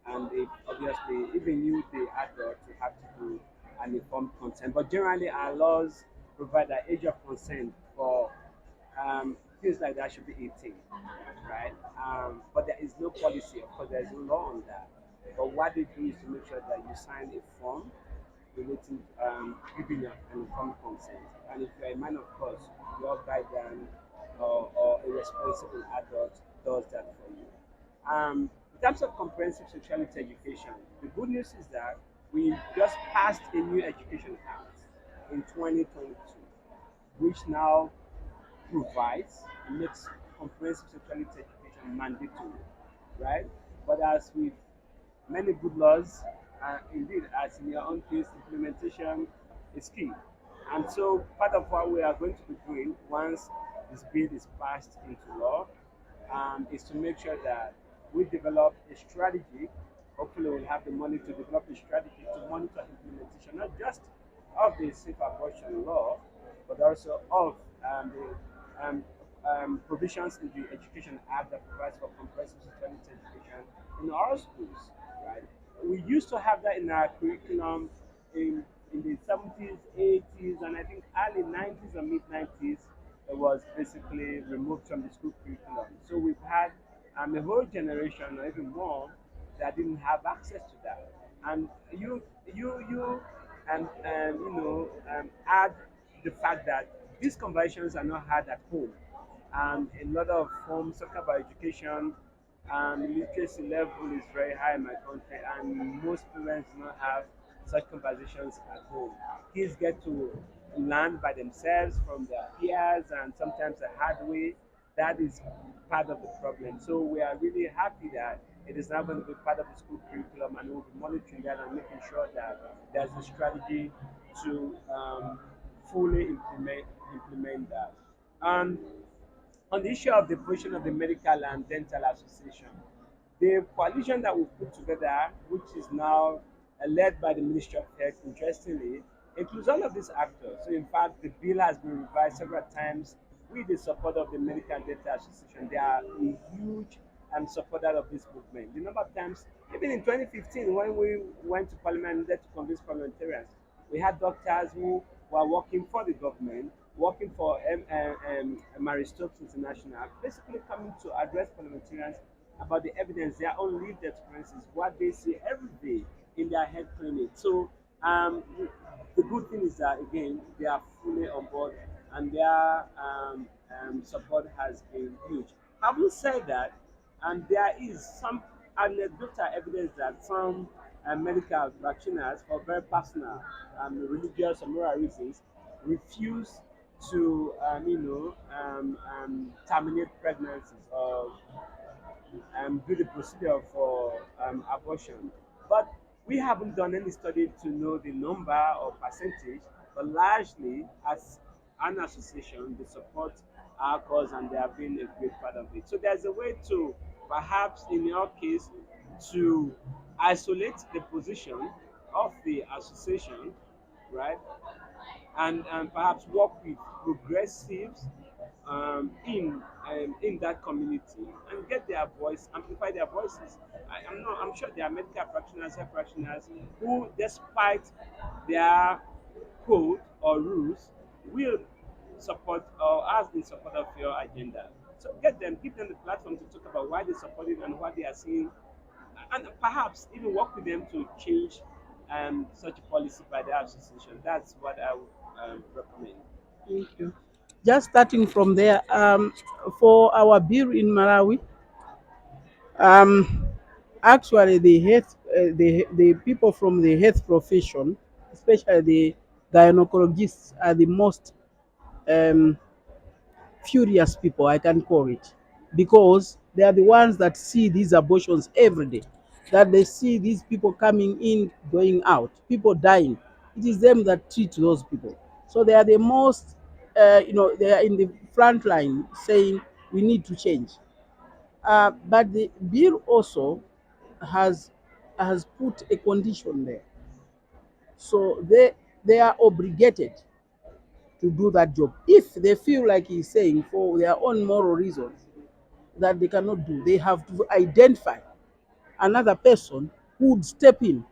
And if obviously even you, the adult, you have to do an informed consent. But generally, our laws provide that age of consent for things like that should be 18, right? But there is no policy, of course, there is no law on that. But what they do is to make sure that you sign a form relating giving you an informed consent. And if you're a man, of course, your guardian or a responsible adult does that for you. In terms of comprehensive sexuality education, the good news is that we just passed a new education act in 2022, which now provides, makes comprehensive sexuality education mandatory, right? But as with many good laws, indeed, as in your own case, implementation is key. And so, part of what we are going to be doing once this bill is passed into law is to make sure that we develop a strategy. Hopefully, we'll have the money to develop a strategy to monitor implementation, not just of the safe abortion law, but also of the provisions in the Education Act that provides for comprehensive sexuality education in our schools, right? We used to have that in our curriculum in, in the 70s, 80s, and I think early 90s or mid 90s. It was basically removed from the school curriculum. So we've had a whole generation or even more that didn't have access to that. And you add the fact that these conversations are not had at home. A lot of homes talk about education. Literacy level is very high in my country, and most parents do not have such conversations at home. Kids get to learn by themselves from their peers, and sometimes the hard way. That is part of the problem. So we are really happy that it is now going to be part of the school curriculum, and we'll be monitoring that and making sure that there's a strategy to fully implement that. Um, on the issue of the position of the Medical and Dental Association, the coalition that we've put together, which is now led by the Ministry of Health, interestingly, includes all of these actors. So, in fact, the bill has been revised several times with the support of the Medical and Dental Association. They are a huge supporter of this movement. The number of times, even in 2015, when we went to parliament and needed to convince parliamentarians, we had doctors who were working for the government, working for Maristopes International, basically coming to address parliamentarians about the evidence, their own lived experiences, what they see every day in their health clinic. So the good thing is that again they are fully on board and their support has been huge. Having said that, and there is some anecdotal evidence that some medical practitioners, for very personal, religious or moral reasons, refuse to, terminate pregnancies or do the procedure for abortion. But we haven't done any study to know the number or percentage, but largely as an association, they support our cause and they have been a great part of it. So there's a way to perhaps in your case to isolate the position of the association, right? And perhaps work with progressives in that community and get their voice, amplify their voices. I'm sure there are medical practitioners, health practitioners who, despite their code or rules, will support or has been support of your agenda. So get them, give them the platform to talk about why they support it and what they are seeing, and perhaps even work with them to change such a policy by the association. That's what I would recommend. Thank you. Just starting from there, for our bill in Malawi, um, actually the people from the health profession, especially the gynecologists, are the most um, furious people, I can call it, because they are the ones that see these abortions every day, that they see these people coming in, going out, people dying. It is them that treat those people. So they are the most, they are in the front line saying we need to change. But the bill also has has put a condition there. So they are obligated to do that job. If they feel like he's saying for their own moral reasons that they cannot do, they have to identify another person who would step in.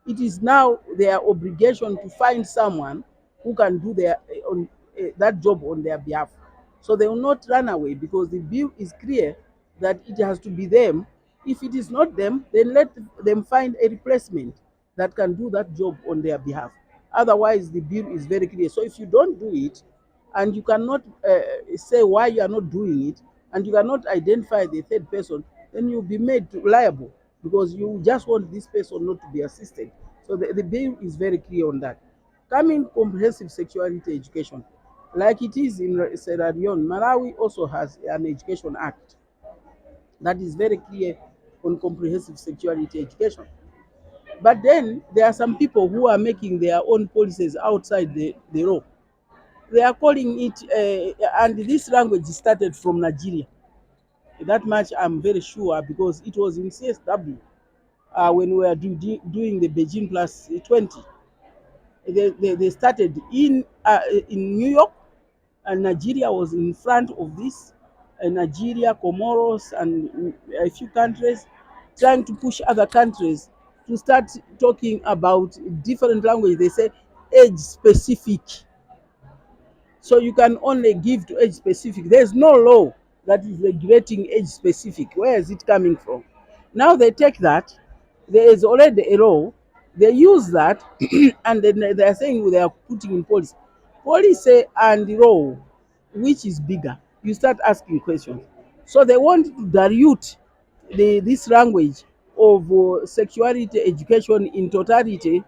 It is now their obligation to find someone who can do that job on their behalf. So they will not run away because the bill is clear that it has to be them. If it is not them, then let them find a replacement that can do that job on their behalf. Otherwise, the bill is very clear. So if you don't do it, and you cannot say why you are not doing it, and you cannot identify the third person, then you'll be made liable because you just want this person not to be assisted. So the bill is very clear on that. Coming comprehensive sexuality education, like it is in Sierra Leone, Malawi also has an education act that is very clear on comprehensive sexuality education. But then there are some people who are making their own policies outside the law. They are calling it, and this language started from Nigeria. That much I'm very sure because it was in CSW when we were doing the Beijing Plus 20. They started in New York, and Nigeria was in front of this. Nigeria, Comoros, and a few countries trying to push other countries to start talking about different language. They say age specific, so you can only give to age specific. There's no law that is regulating age specific. Where is it coming from? Now they take that, there is already a law, they use that and then they are saying they are putting in policy. Policy and law, which is bigger? You start asking questions. So they want to dilute this language of sexuality education in totality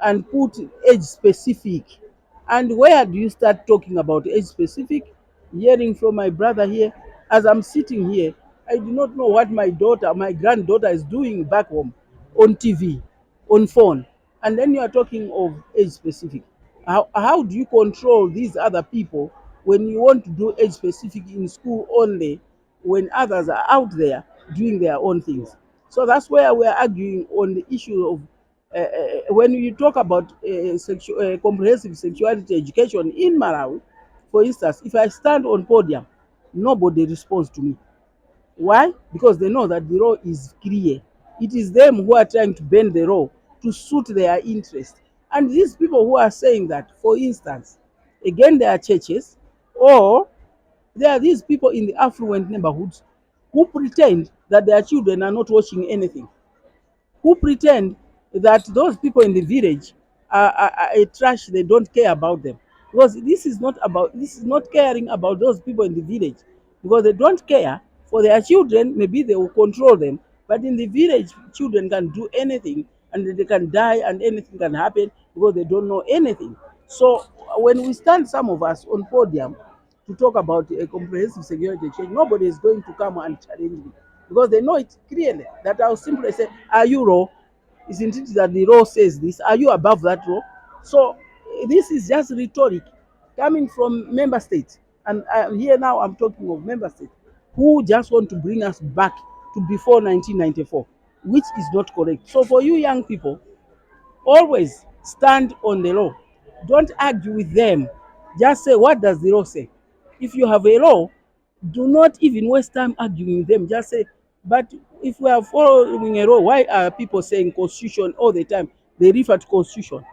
and put age specific. And where do you start talking about age specific? Hearing from my brother here, as I'm sitting here, I do not know what my granddaughter is doing back home on TV, on phone. And then you are talking of age specific. How do you control these other people when you want to do age specific in school only when others are out there doing their own things? So that's where we're arguing on the issue of when you talk about comprehensive sexuality education in Malawi. For instance, if I stand on podium, nobody responds to me. Why? Because they know that the law is clear. It is them who are trying to bend the law to suit their interest. And these people who are saying that, for instance, again, there are churches, or there are these people in the affluent neighborhoods who pretend that their children are not watching anything, who pretend that those people in the village are a trash, they don't care about them, because this is not caring about those people in the village, because they don't care for their children. Maybe they will control them, but in the village children can do anything, and they can die and anything can happen because they don't know anything. So when we stand, some of us, on podium to talk about a comprehensive security exchange, nobody is going to come and challenge me, because they know it clearly that I'll simply say, are you law? Isn't it that the law says this? Are you above that law? So this is just rhetoric coming from member states. And here now I'm talking of member states who just want to bring us back to before 1994, which is not correct. So for you young people, always stand on the law. Don't argue with them. Just say, what does the law say? If you have a law, do not even waste time arguing with them. Just say, but if we are following a law, why are people saying constitution all the time? They refer to constitution.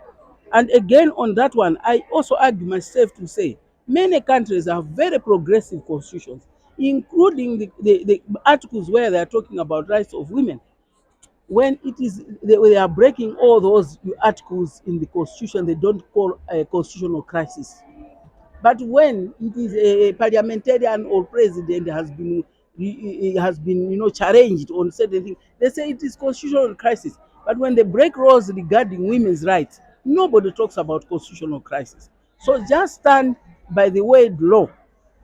And again, on that one, I also argue myself to say many countries have very progressive constitutions, including the articles where they are talking about rights of women. When it is they are breaking all those articles in the constitution, they don't call a constitutional crisis. But when it is a parliamentarian or president has been challenged on certain things, they say it is constitutional crisis. But when they break laws regarding women's rights, nobody talks about constitutional crisis. So just stand by the word law.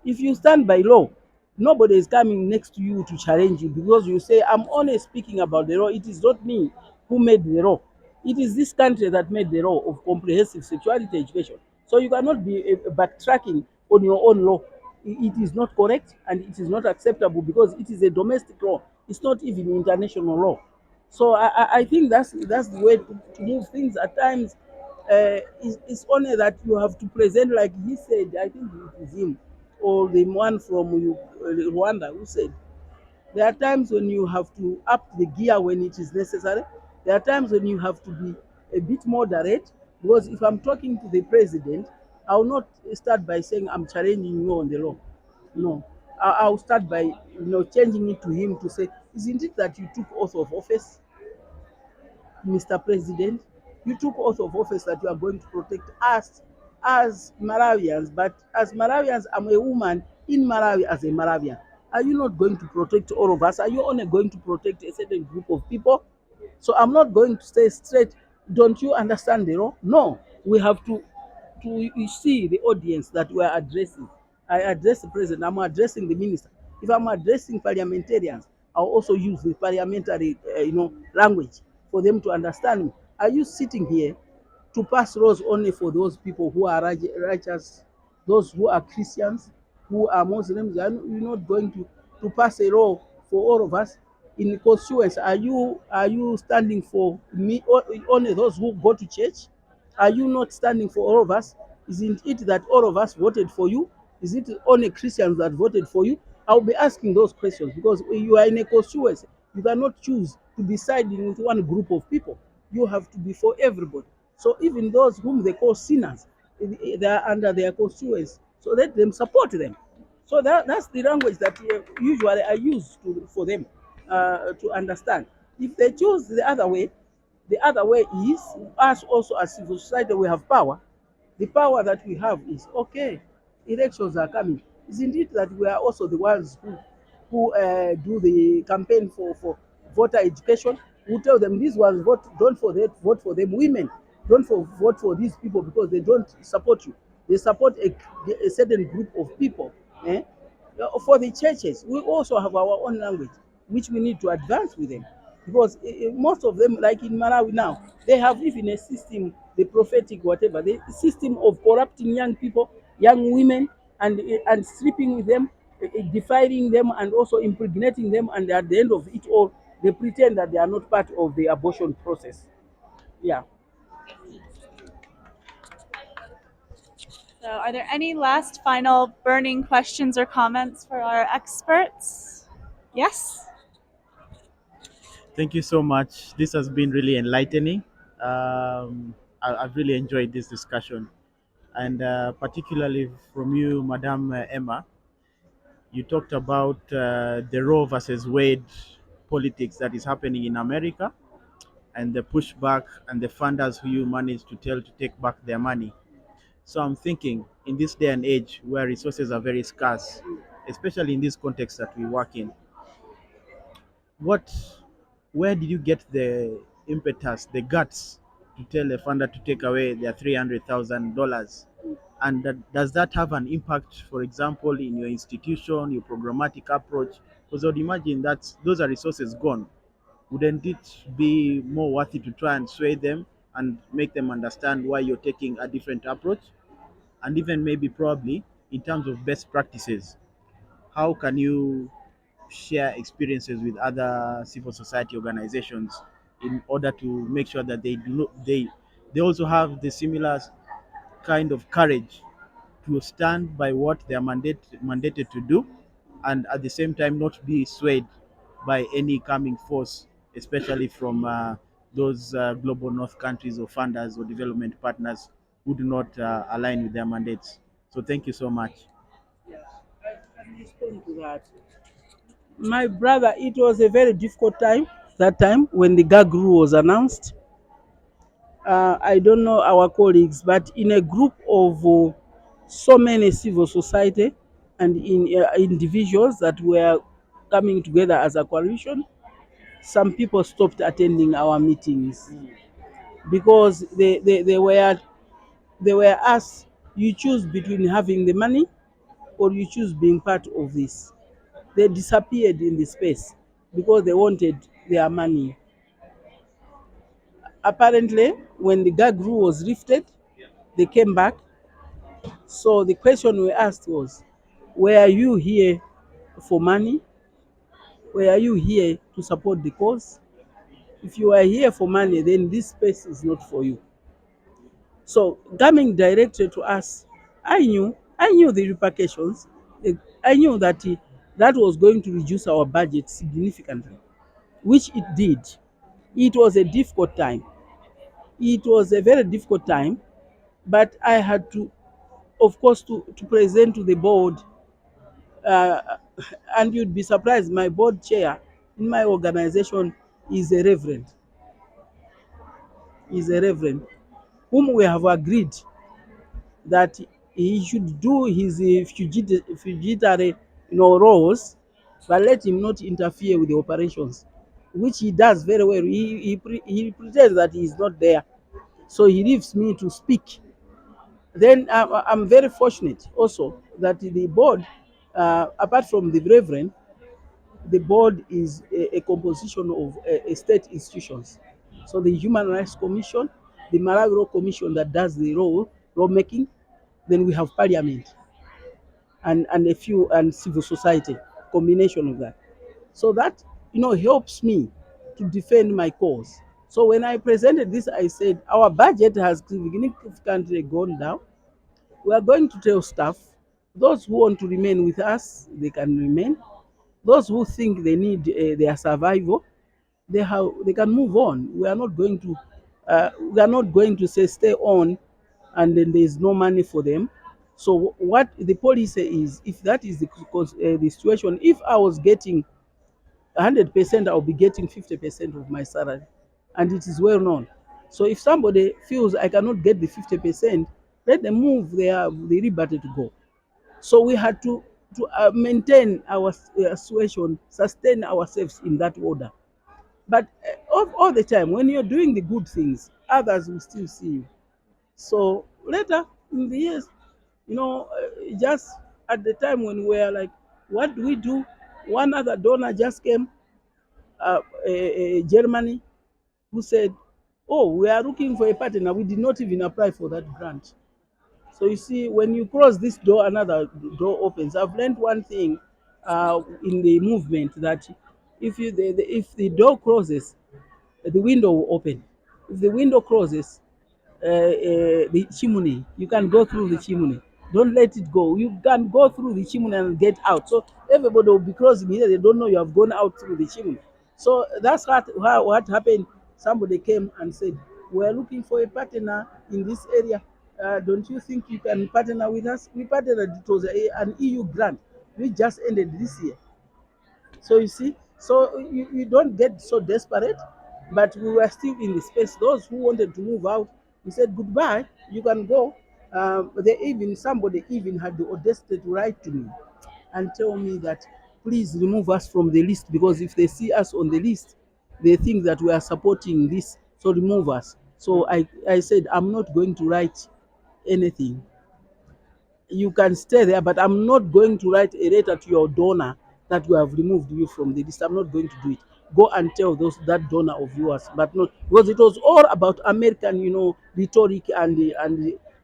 If you stand by law, nobody is coming next to you to challenge you, because you say, I'm only speaking about the law. It is not me who made the law. It is this country that made the law of comprehensive sexuality education. So you cannot be backtracking on your own law. It is not correct and it is not acceptable, because it is a domestic law. It's not even international law. So I think that's the way to move things at times. It's only that you have to present, like he said, I think it is him, or the one from Rwanda, who said, there are times when you have to up the gear when it is necessary. There are times when you have to be a bit moderate, because if I'm talking to the president, I will not start by saying I'm challenging you on the law. No, I'll start by changing it to him to say, isn't it that you took oath of office, Mr. President? You took oath of office that you are going to protect us as Malawians, but as Malawians, I'm a woman in Malawi as a Malawian. Are you not going to protect all of us? Are you only going to protect a certain group of people? So I'm not going to say straight, don't you understand the law? No, we have to you see the audience that we are addressing. I address the president, I'm addressing the minister. If I'm addressing parliamentarians, I'll also use the parliamentary language for them to understand me. Are you sitting here to pass laws only for those people who are righteous, those who are Christians, who are Muslims? You're not going to pass a law for all of us. In the constituents, are you standing for me, only those who go to church? Are you not standing for all of us? Isn't it that all of us voted for you? Is it only Christians that voted for you? I'll be asking those questions, because when you are in a constituency, you cannot choose to be siding with one group of people. You have to be for everybody. So even those whom they call sinners, they are under their constituency. So let them support them. So that's the language that usually I use for them to understand. If they choose the other way is, us also as civil society, we have power. The power that we have is, okay, elections are coming. Isn't it that we are also the ones who do the campaign for voter education? Who tell them, these ones don't vote for them. Women, don't vote for these people because they don't support you. They support a certain group of people. Eh? For the churches, we also have our own language, which we need to advance with them. Because most of them, like in Malawi now, they have even a system, the prophetic whatever, the system of corrupting young people, young women, and sleeping with them, defiling them, and also impregnating them. And at the end of it all, they pretend that they are not part of the abortion process. Yeah. So, are there any last final burning questions or comments for our experts? Yes. Thank you so much. This has been really enlightening. I've really enjoyed this discussion, and particularly from you, Madam Emma. You talked about the Roe versus Wade politics that is happening in America, and the pushback and the funders who you manage to tell to take back their money. So I'm thinking, in this day and age where resources are very scarce, especially in this context that we work in, what where did you get the impetus, the guts to tell a funder to take away their $300,000? And does that have an impact, for example, in your institution, your programmatic approach? Because I'd imagine that those are resources gone. Wouldn't it be more worthy to try and sway them and make them understand why you're taking a different approach? And even maybe probably in terms of best practices, how can you share experiences with other civil society organizations in order to make sure that they do not, they also have the similar kind of courage to stand by what they are mandated to do, and at the same time not be swayed by any coming force, especially from those global north countries or funders or development partners who do not align with their mandates. So thank you so much. I can respond to that. My brother, it was a very difficult time that time when the gag rule was announced. I don't know our colleagues, but in a group of so many civil society and in individuals that were coming together as a coalition, some people stopped attending our meetings because they were asked, you choose between having the money or you choose being part of this. They disappeared in the space because they wanted their money. Apparently, when the gag rule was lifted, they came back. So the question we asked was, were you here for money? Were you here to support the cause? If you are here for money, then this space is not for you. So coming directly to us, I knew the repercussions. I knew that that was going to reduce our budget significantly, which it did. It was a difficult time. It was a very difficult time, but I had to, of course, to present to the board. Uh, and you'd be surprised, my board chair in my organization is a reverend, is a reverend, whom we have agreed that he should do his fugitary, roles, but let him not interfere with the operations, which he does very well. He pretends that he is not there, so he leaves me to speak. Then I'm very fortunate also that the board, apart from the reverend, the board is a composition of state institutions. So the Human Rights Commission, the Malawi Law Commission that does the lawmaking, then we have parliament and a few and civil society, combination of that. So that helps me to defend my cause. So when I presented this, I said our budget has significantly gone down. We are going to tell staff, those who want to remain with us, they can remain. Those who think they need their survival, they can move on. We are not going to say stay on, and then there is no money for them. So what the policy is, if that is the situation, if I was getting 100%, I'll be getting 50% of my salary, and it is well known. So if somebody feels I cannot get the 50%, let them move the liberty to go. So we had to maintain our situation, sustain ourselves in that order. But all the time, when you're doing the good things, others will still see you. So later in the years, just at the time when we were like, what do we do? One other donor just came, Germany, who said, oh, we are looking for a partner. We did not even apply for that grant. So you see, when you cross this door, another door opens. I've learned one thing in the movement, that if the door closes, the window will open. If the window closes, the chimney, you can go through the chimney. Don't let it go. You can go through the chimney and get out. So everybody will be crossing here. They don't know you have gone out through the chimney. So that's what happened. Somebody came and said, "We're looking for a partner in this area. Don't you think you can partner with us?" We partnered. It was an EU grant. We just ended this year. So you see, so you don't get so desperate, but we were still in the space. Those who wanted to move out, we said goodbye. You can go. Somebody even had the audacity to write to me and tell me that please remove us from the list, because if they see us on the list, they think that we are supporting this. So remove us. So I said I'm not going to write anything. You can stay there, but I'm not going to write a letter to your donor that we have removed you from the list. I'm not going to do it. Go and tell that donor of yours, but not, because it was all about American, rhetoric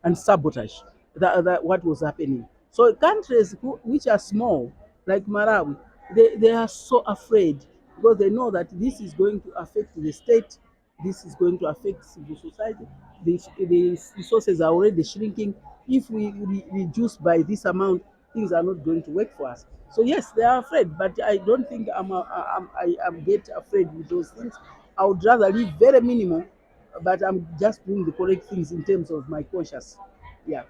and sabotage. That what was happening. So countries which are small, like Malawi, they are so afraid, because they know that this is going to affect the state, this is going to affect civil society. The resources are already shrinking. If we reduce by this amount, things are not going to work for us. So yes, they are afraid, but I don't think I am get afraid with those things. I would rather live very minimal, but I'm just doing the correct things in terms of my conscience. Yeah.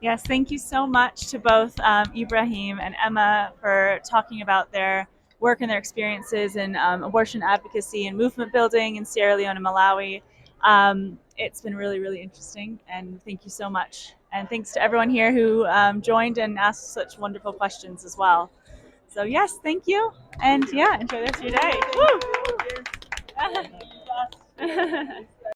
Yes, thank you so much to both Ibrahim and Emma for talking about their work and their experiences in abortion advocacy and movement building in Sierra Leone and Malawi. It's been really, really interesting, and thank you so much. And thanks to everyone here who joined and asked such wonderful questions as well. So, yes, thank you. And yeah, enjoy the rest of your day. Woo!